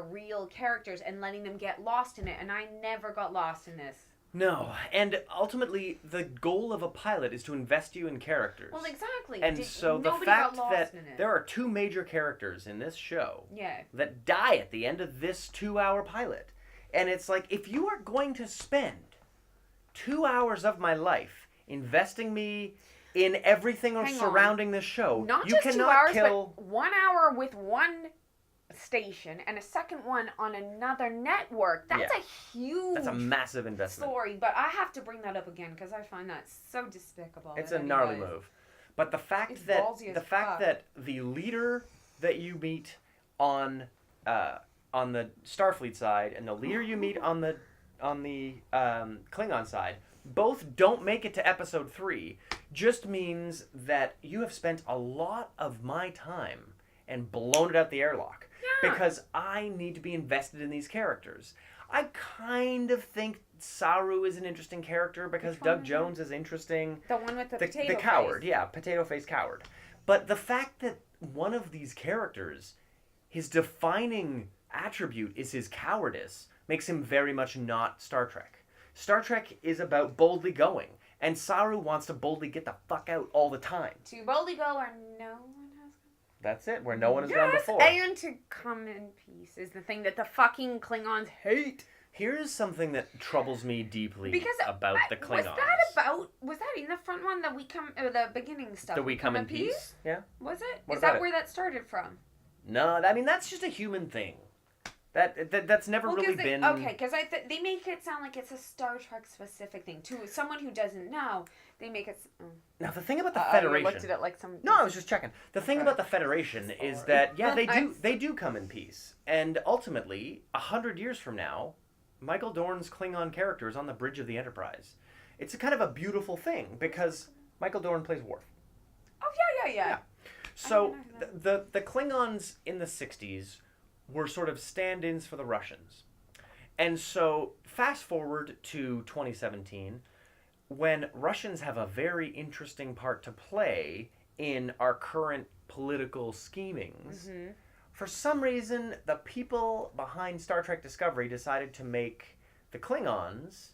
real characters and letting them get lost in it, and I never got lost in this. No, and ultimately the goal of a pilot is to invest you in characters. Well, exactly. And so the fact that there are 2 major characters in this show that die at the end of this 2-hour pilot, and it's like, if you are going to spend 2 hours of my life investing me in everything surrounding this show, not you just cannot 2 hours, kill... but 1 hour with one station and a second one on another network. That's a huge... That's a massive investment. Story, but I have to bring that up again because I find that so despicable. It's a gnarly move. But the fact that the leader that you meet on the Starfleet side and the leader you meet on the Klingon side both don't make it to episode 3 just means that you have spent a lot of my time and blown it out the airlock. Yeah. Because I need to be invested in these characters. I kind of think Saru is an interesting character because Doug Jones is interesting. The one with the potato face. The coward, yeah, potato-faced coward. But the fact that one of these characters, his defining attribute is his cowardice, makes him very much not Star Trek. Star Trek is about boldly going, and Saru wants to boldly get the fuck out all the time. To boldly go where no one has gone. That's it, where no one has gone before. And to come in peace is the thing that the fucking Klingons hate. Here's something that troubles me deeply about the Klingons. Was that in the front one, the beginning stuff? The We Come in Peace? Yeah. Was it? What is that where that started from? No, I mean, that's just a human thing. That's never really been... Okay, because they make it sound like it's a Star Trek specific thing. To someone who doesn't know, they make it... Now, the thing about the Federation... You looked at it like some... No, I was just checking. The thing about the Federation is that, yeah, they do come in peace. And ultimately, 100 years from now, Michael Dorn's Klingon character is on the bridge of the Enterprise. It's a kind of a beautiful thing, because Michael Dorn plays Worf. Oh, yeah. So, the Klingons in the 60s... were sort of stand-ins for the Russians. And so, fast forward to 2017, when Russians have a very interesting part to play in our current political schemings, for some reason, the people behind Star Trek Discovery decided to make the Klingons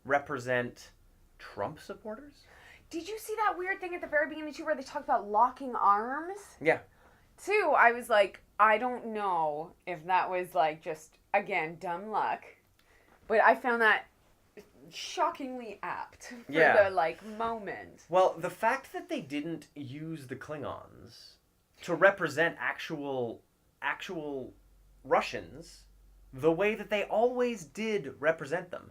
represent Trump supporters? Did you see that weird thing at the very beginning, too, where they talked about locking arms? Yeah. Too, I was like, I don't know if that was, like, just, again, dumb luck. But I found that shockingly apt for the, like, moment. Well, the fact that they didn't use the Klingons to represent actual Russians the way that they always did represent them,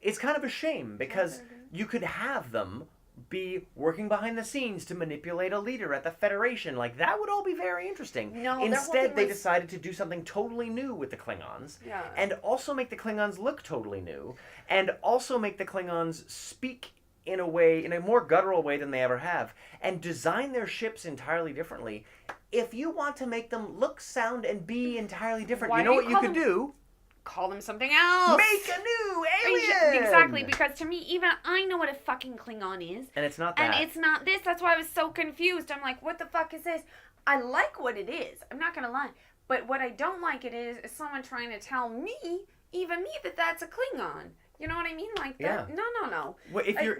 it's kind of a shame because you could have them be working behind the scenes to manipulate a leader at the Federation. Like, that would all be very interesting. No, instead, they decided to do something totally new with the Klingons. Yeah. And also make the Klingons look totally new. And also make the Klingons speak in a more guttural way than they ever have. And design their ships entirely differently. If you want to make them look, sound, and be entirely different, you know what you could do? Call them something else. Make a new alien! Exactly, because to me, even I know what a fucking Klingon is. And it's not that. And it's not this. That's why I was so confused. I'm like, what the fuck is this? I like what it is. I'm not going to lie. But what I don't like it is someone trying to tell me, even me, that that's a Klingon. You know what I mean? Like that. Yeah. No. Well, if you're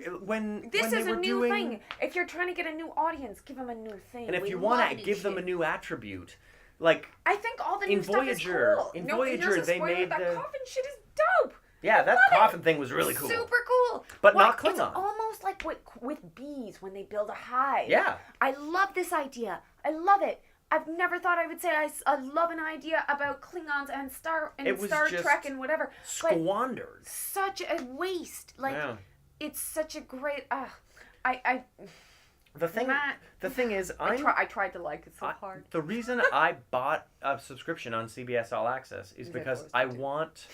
this is a new thing. If you're trying to get a new audience, give them a new thing. And if you want to give them a new attribute, like I think all the new stuff is cool. In Voyager, they made that coffin shit is dope. Yeah, that love coffin thing was really cool. Super cool. But Well, not Klingon. It's almost like with bees when they build a hive. Yeah. I love this idea. I love it. I've never thought I would say I love an idea about Klingons and Star Trek and whatever. Squandered. But such a waste. Like, it's such a great. The thing is, I tried to like it so hard. The reason I bought a subscription on CBS All Access is because I want.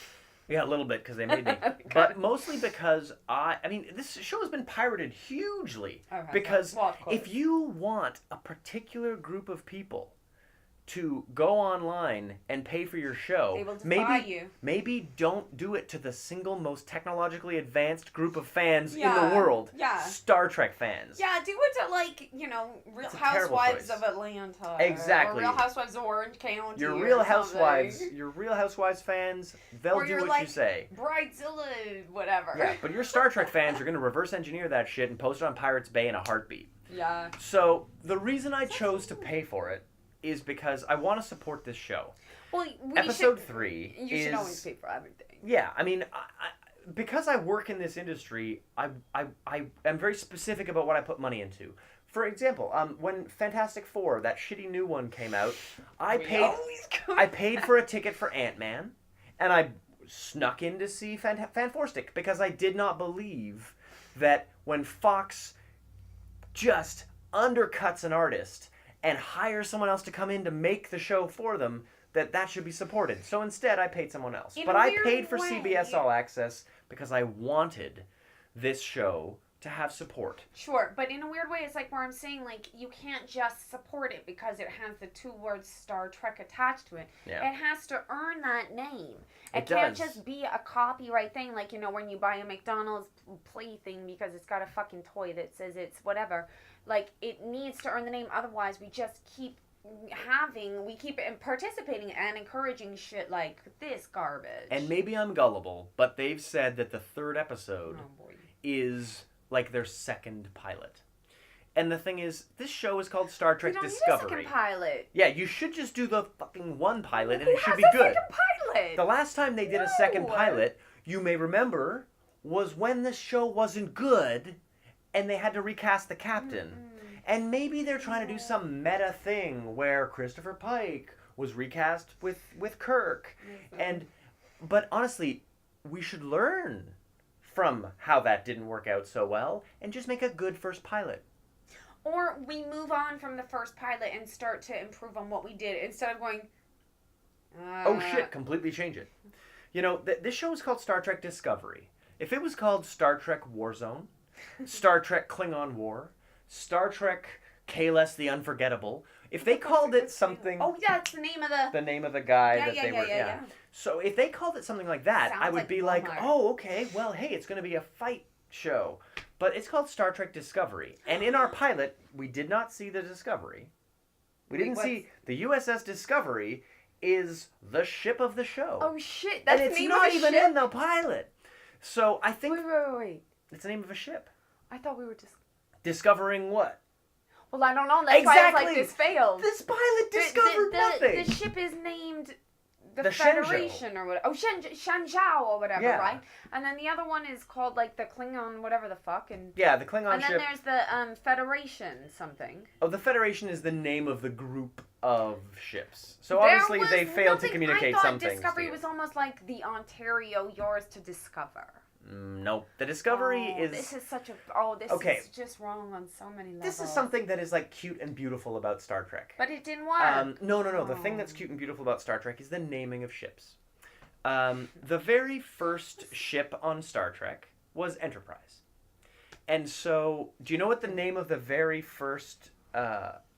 Yeah, a little bit because they made me, but mostly because I mean, this show has been pirated hugely because if you want a particular group of people to go online and pay for your show, they will defy you. Maybe don't do it to the single most technologically advanced group of fans in the world. Yeah. Star Trek fans. Yeah, do it to, like, Real Housewives of Atlanta. Exactly. Or Real Housewives of Orange County. Your Real Housewives fans, they'll do what you say. Bridezilla, whatever. Yeah, but your Star Trek fans are going to reverse engineer that shit and post it on Pirates Bay in a heartbeat. Yeah. So, the reason I chose to pay for it is because I want to support this show. Well, Episode 3 You should always pay for everything. Yeah, I mean, because I work in this industry, I am very specific about what I put money into. For example, when Fantastic Four, that shitty new one, came out, I paid for a ticket for Ant-Man, and I snuck in to see Fanforstic because I did not believe that when Fox just undercuts an artist and hire someone else to come in to make the show for them, that should be supported. So instead, I paid someone else. But I paid for CBS All Access because I wanted this show to have support. Sure, but in a weird way, it's like where I'm saying, like, you can't just support it because it has the two words Star Trek attached to it. Yeah. It has to earn that name. It does. can't just be a copyright thing, like, when you buy a McDonald's plaything because it's got a fucking toy that says it's whatever. Like, it needs to earn the name, otherwise we just keep participating and encouraging shit like this garbage. And maybe I'm gullible, but they've said that the third episode is like their second pilot. And the thing is, this show is called Star Trek Discovery. We don't need a second pilot. Yeah, you should just do the fucking one pilot and it should be good. Second pilot? The last time they did a second pilot, you may remember, was when the show wasn't good and they had to recast the captain. And maybe they're trying to do some meta thing where Christopher Pike was recast with Kirk. But honestly, we should learn from how that didn't work out so well and just make a good first pilot. Or we move on from the first pilot and start to improve on what we did instead of going, oh shit, completely change it. This show is called Star Trek Discovery. If it was called Star Trek Warzone, Star Trek Klingon War, Star Trek Kahless the Unforgettable, if they called it something... Oh, yeah, it's the name of the... The name of the guy Yeah. So if they called it something like that, I would be like, oh, okay, well, hey, it's going to be a fight show. But it's called Star Trek Discovery. And in our pilot, we did not see the Discovery. We didn't see... The USS Discovery is the ship of the show. Oh, shit, that's the name of a ship? And it's not even in the pilot. So I think... Wait. It's the name of a ship. I thought we were just... Discovering what? Well, I don't know. That's why it's like this failed. This pilot discovered nothing. The ship is named the Shenzhou. Federation or whatever. Oh, Shenzhou or whatever, right? And then the other one is called like the Klingon whatever the fuck. Yeah, the Klingon ship. And then there's the Federation something. Oh, the Federation is the name of the group of ships. So obviously they failed to communicate some things. Discovery was almost like the Ontario yours to discover. Nope. The Discovery is... This is such a... Oh, this is just wrong on so many levels. This is something that is, like, cute and beautiful about Star Trek. But it didn't work. No. The thing that's cute and beautiful about Star Trek is the naming of ships. The very first ship on Star Trek was Enterprise. And so, do you know what the name of the very first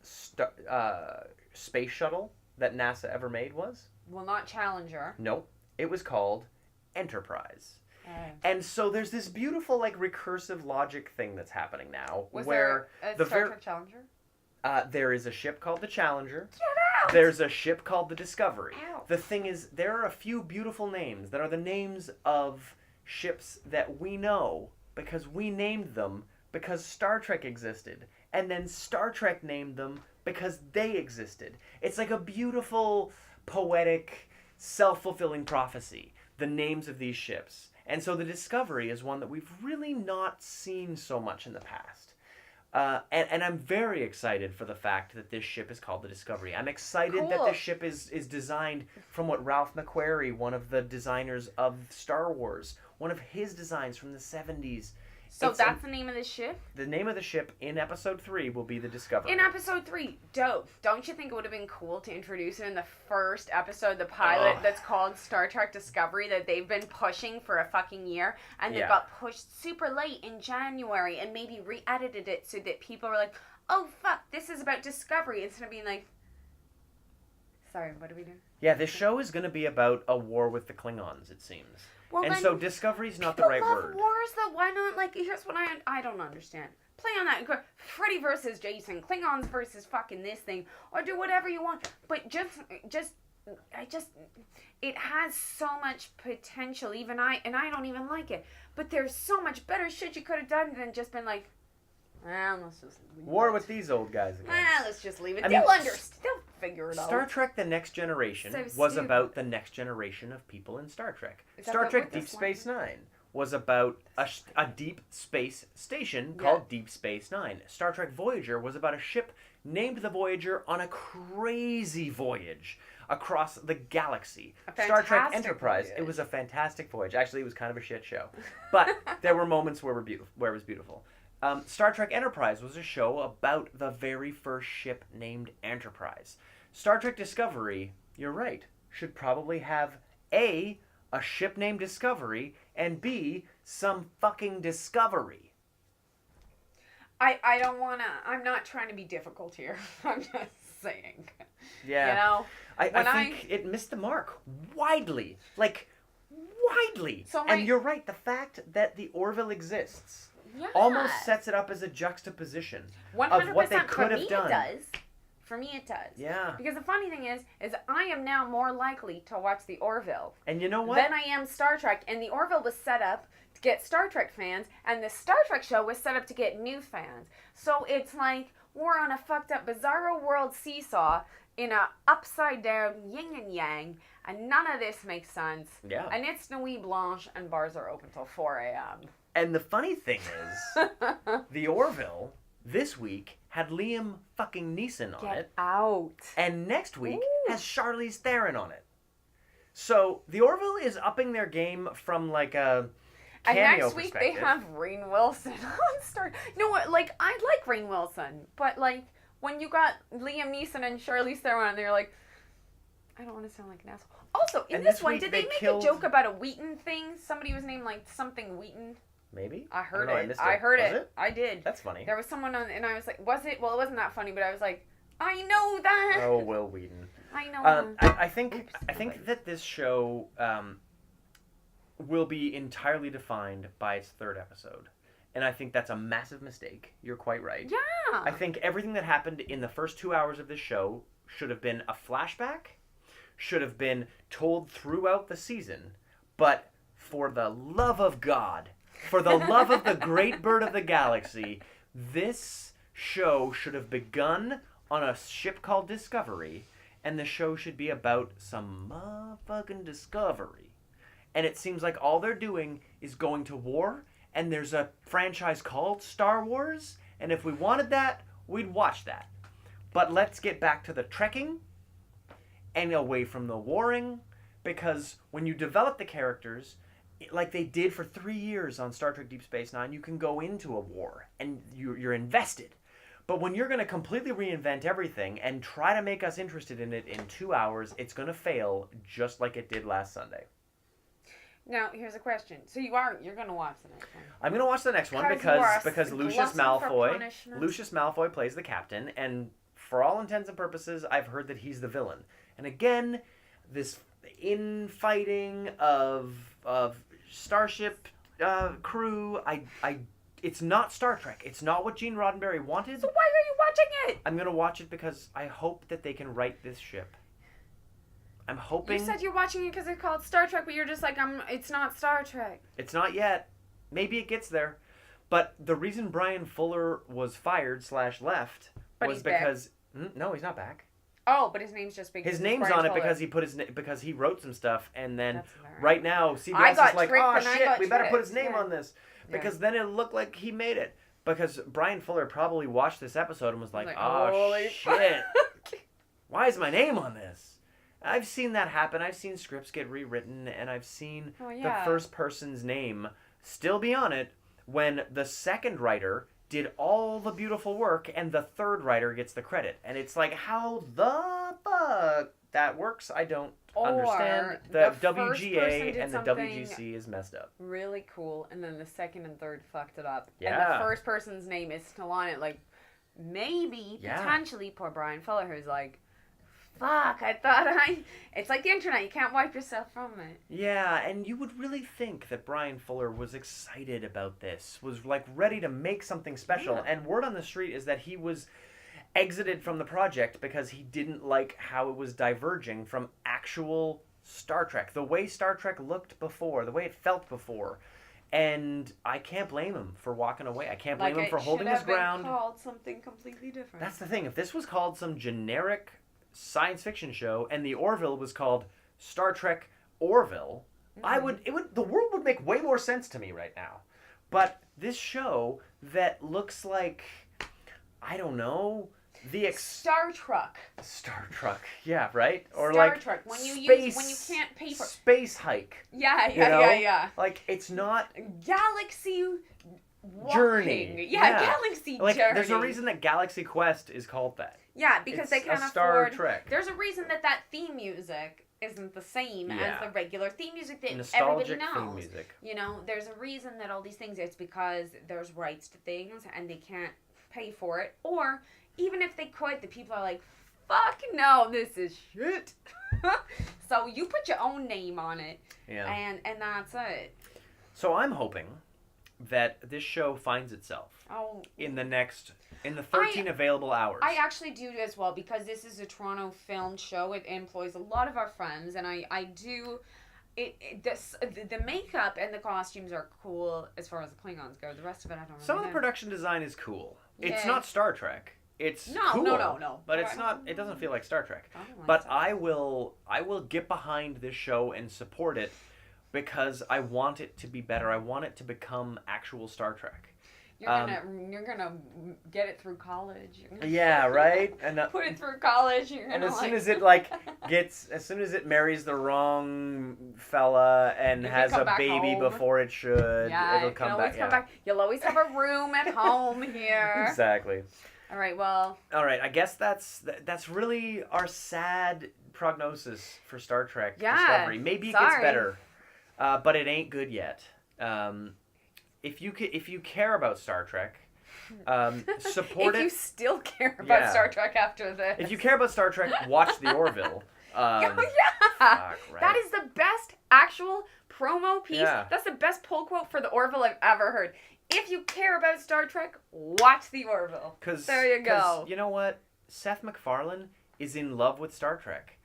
space shuttle that NASA ever made was? Well, not Challenger. Nope. It was called Enterprise. And so there's this beautiful, like, recursive logic thing that's happening now. Was there a Star Trek Challenger? There is a ship called the Challenger. Get out! There's a ship called the Discovery. Ow. The thing is, there are a few beautiful names that are the names of ships that we know because we named them because Star Trek existed. And then Star Trek named them because they existed. It's like a beautiful, poetic, self-fulfilling prophecy, the names of these ships. And so the Discovery is one that we've really not seen so much in the past. And I'm very excited for the fact that this ship is called the Discovery. I'm excited that this ship is designed from what Ralph McQuarrie, one of the designers of Star Wars, one of his designs from the 70s. So that's the name of the ship? The name of the ship in Episode 3 will be the Discovery. In Episode 3, dope. Don't you think it would have been cool to introduce it in the first episode, the pilot that's called Star Trek Discovery, that they've been pushing for a fucking year, and they got pushed super late in January, and maybe re-edited it so that people were like, oh fuck, this is about Discovery, instead of being like, sorry, what are we doing? Yeah, this show is going to be about a war with the Klingons, it seems. Well, and so Discovery's not the right word. Wars, though. Why not? Like, here's what I don't understand. Play on that. Freddy versus Jason. Klingons versus fucking this thing. Or do whatever you want. But it has so much potential. I don't even like it. But there's so much better shit you could have done than just been like, let's just leave War with these old guys again. Let's just leave it. They'll figure it out. Star Trek The Next Generation was about the next generation of people in Star Trek. Star Trek Deep Space Nine was about a deep space station called Deep Space Nine. Star Trek Voyager was about a ship named the Voyager on a crazy voyage across the galaxy. Star Trek Enterprise, it was a fantastic voyage. Actually, it was kind of a shit show. But there were moments where it was beautiful. Star Trek Enterprise was a show about the very first ship named Enterprise. Star Trek Discovery, you're right, should probably have A, a ship named Discovery, and B, some fucking discovery. I don't want to, I'm not trying to be difficult here. I'm just saying. Yeah. You know? I think it missed the mark. Widely. Like, widely. And you're right, the fact that the Orville exists almost sets it up as a juxtaposition 100% of what they could have done. It does. For me, it does. Yeah. Because the funny thing is I am now more likely to watch the Orville. And you know what? Than I am Star Trek. And the Orville was set up to get Star Trek fans, and the Star Trek show was set up to get new fans. So it's like we're on a fucked up bizarro world seesaw in a upside down yin and yang, and none of this makes sense. Yeah. And it's Nuit Blanche, and bars are open till 4 a.m. And the funny thing is, the Orville this week had Liam fucking Neeson on it. Get out. And next week has Charlize Theron on it. So the Orville is upping their game from like a cameo and next week perspective. they have Rainn Wilson on Star. No, like I like Rainn Wilson, but like when you got Liam Neeson and Charlize Theron, they're like, I don't want to sound like an asshole. Also, in this one, did they make a joke about a Wheaton thing? Somebody was named like something Wheaton. Maybe? I heard it. I heard was it. I did. That's funny. There was someone on, and I was like, was it? Well, it wasn't that funny, but I was like, I know that. Oh, Will Wheaton. I know. I think that this show will be entirely defined by its third episode. And I think that's a massive mistake. You're quite right. Yeah. I think everything that happened in the first 2 hours of this show should have been a flashback, should have been told throughout the season, but for the love of God, for the love of the great bird of the galaxy, this show should have begun on a ship called Discovery, and the show should be about some motherfucking discovery. And it seems like all they're doing is going to war, and there's a franchise called Star Wars, and if we wanted that, we'd watch that. But let's get back to the trekking and away from the warring, because when you develop the characters, like they did for 3 years on Star Trek Deep Space Nine, you can go into a war, and you're invested. But when you're going to completely reinvent everything and try to make us interested in it in 2 hours, it's going to fail just like it did last Sunday. Now, here's a question. So you're going to watch the next one? I'm going to watch the next one because Lucius Malfoy plays the captain, and for all intents and purposes, I've heard that he's the villain. And again, this infighting of Starship crew, it's not Star Trek. It's not what Gene Roddenberry wanted. So why are you watching it? I'm going to watch it because I hope that they can write this ship. I'm hoping... You said you're watching it because it's called Star Trek, but you're just like, it's not Star Trek. It's not yet. Maybe it gets there. But the reason Brian Fuller was fired / left was because... No, he's not back. Oh, but his name's just because His name's Brian on it Fuller. because he wrote some stuff, and then That's hilarious. right now CBS I got is like, tricked oh and I shit, got we better put his tricked." name Yeah. on this Yeah. because then it'll look like he made it. Because Brian Fuller probably watched this episode and was like, oh holy shit, fuck. why is my name on this? I've seen that happen. I've seen scripts get rewritten, and I've seen Oh, the yeah. first person's name still be on it when the second writer did all the beautiful work and the third writer gets the credit. And it's like, how the fuck that works, I don't understand. The the first person WGA did and the something WGC is messed up. really cool, and then the second and third fucked it up. Yeah. And the first person's name is still on it. Like, maybe, Yeah. potentially, poor Brian Fuller, who's like, fuck, I thought It's like the internet, you can't wipe yourself from it. Yeah, and you would really think that Brian Fuller was excited about this, was like ready to make something special. Yeah. And word on the street is that he was exited from the project because he didn't like how it was diverging from actual Star Trek, the way Star Trek looked before, the way it felt before. And I can't blame him for walking away. I can't blame him for holding his ground. It should have been called something completely different. That's the thing. If this was called some generic science fiction show and the Orville was called Star Trek Orville, the world would make way more sense to me right now. But this show that looks like, I don't know, Star Trek. Star Trek, yeah, right? Or Star like Trek. When you space, when you can't pay for space hike. Yeah, you know? yeah. Like it's not Galaxy walking. Journey. Yeah, Galaxy like Journey. there's a reason that Galaxy Quest is called that. Yeah, because It's they can't a Star afford. Trek. There's a reason that theme music isn't the same Yeah. as the regular theme music that Nostalgic everybody knows. theme music. You know, there's a reason that all these things. It's because there's rights to things and they can't pay for it, or even if they could, the people are like, "Fuck no, this is shit." So you put your own name on it, Yeah. and that's it. So I'm hoping that this show finds itself Oh, in the 13 available hours. I actually do as well, because this is a Toronto film show. It employs a lot of our friends, and I do. The makeup and the costumes are cool as far as the Klingons go. The rest of it, I don't really Some of know. the production design is cool. It's Yeah. not Star Trek. It's No, cool, no. But it's not. It doesn't feel like Star Trek. I don't like But Star I will get behind this show and support it because I want it to be better. I want it to become actual Star Trek. You're gonna get it through college. You're gonna Yeah, right. And put it through college. You're and gonna as soon as it marries the wrong fella and It can has come a back baby home. before it should, yeah, it'll it can come always back. come back. You'll always have a room at home here. Exactly. All right. Well. All right, I guess that's really our sad prognosis for Star Trek Yeah, Discovery. Maybe it gets sorry. better, but it ain't good yet. If you care about Star Trek, support if it. you still care about Yeah. Star Trek after this. If you care about Star Trek, watch the Orville. Oh yeah, fuck, right? that is the best actual promo piece. Yeah. That's the best pull quote for the Orville I've ever heard. If you care about Star Trek, watch the Orville. There you go. You know what? Seth MacFarlane is in love with Star Trek.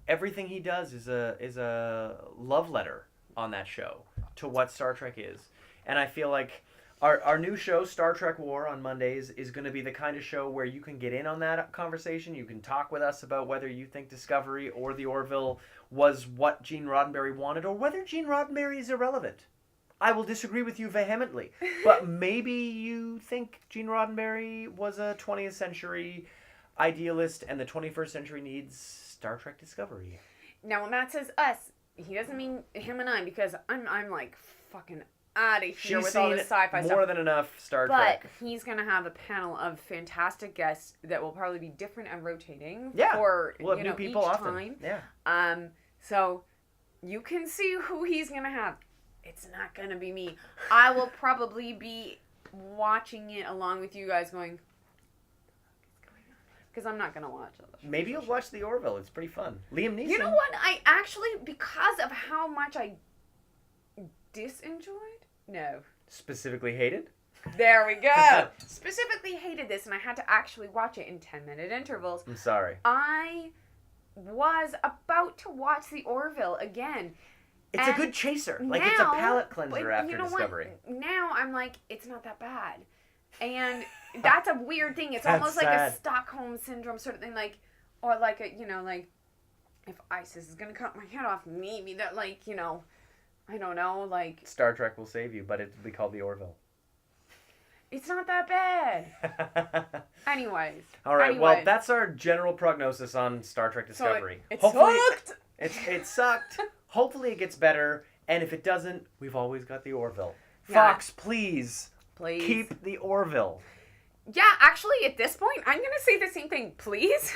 Everything he does is a love letter on that show to what Star Trek is. And I feel like our new show, Star Trek War, on Mondays, is going to be the kind of show where you can get in on that conversation. You can talk with us about whether you think Discovery or the Orville was what Gene Roddenberry wanted, or whether Gene Roddenberry is irrelevant. I will disagree with you vehemently. But maybe you think Gene Roddenberry was a 20th century idealist and the 21st century needs Star Trek Discovery. Now when Matt says us, he doesn't mean him and I, because I'm like fucking out of here She's with all seen this sci-fi more stuff. than enough Star But Trek. he's gonna have a panel of fantastic guests that will probably be different and rotating Yeah, for we'll have new people each often. time. Yeah. So you can see who he's gonna have. It's not gonna be me. I will probably be watching it along with you guys, going, because I'm not gonna watch it. Maybe you'll watch the Orville. It's pretty fun. Liam Neeson. You know what? I actually, because of how much I disenjoyed. No. Specifically hated? There we go. Specifically hated this, and I had to actually watch it in 10-minute intervals. I'm sorry. I was about to watch the Orville again. It's a good chaser. Like, it's a palate cleanser after Discovery. What? Now I'm like, it's not that bad. And that's a weird thing. It's That's almost like sad. a Stockholm Syndrome sort of thing. Like, Or like a, you know, like if ISIS is gonna cut my head off, maybe that, like, you know, I don't know, like Star Trek will save you, but it'll be called the Orville. it's not that bad. Anyways. All right. Well, that's our general prognosis on Star Trek Discovery. It Hopefully, sucked. it sucked. Hopefully, it gets better. And if it doesn't, we've always got the Orville. Yeah. Fox, please Please. keep the Orville. Yeah, actually, at this point, I'm gonna say the same thing. Please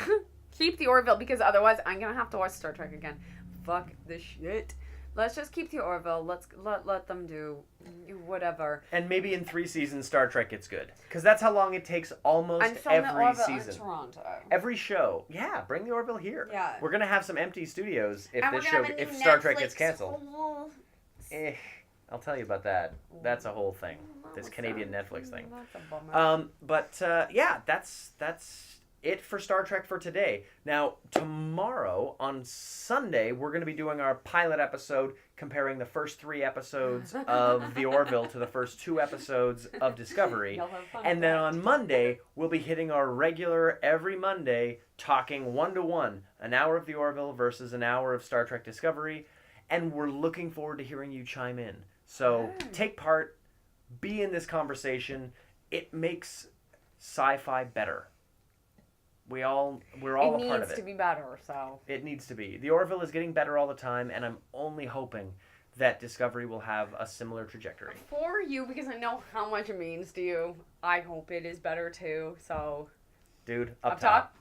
keep the Orville, because otherwise, I'm gonna have to watch Star Trek again. Fuck this shit. Let's just keep the Orville. Let's let them do whatever. And maybe in 3 seasons, Star Trek gets good, because that's how long it takes almost every season. In Toronto. Every show, yeah. Bring the Orville here. Yeah. We're gonna have some empty studios if And this we're show, gonna have a new if Star Trek Netflix gets canceled. whole- I'll tell you about that. That's a whole thing. This Canadian Netflix thing. That's a bummer. But yeah, that's it for Star Trek for today. Now, tomorrow on Sunday, we're going to be doing our pilot episode comparing the first 3 episodes of The Orville to the first 2 episodes of Discovery. You'll have fun And with then that. on Monday, we'll be hitting our regular every Monday talking 1-to-1, an hour of The Orville versus an hour of Star Trek Discovery. And we're looking forward to hearing you chime in. So take part, be in this conversation. It makes sci-fi better. We're all a part of it. It needs to be better, so. It needs to be. The Orville is getting better all the time, and I'm only hoping that Discovery will have a similar trajectory. For you, because I know how much it means to you, I hope it is better too, so. Dude, up top.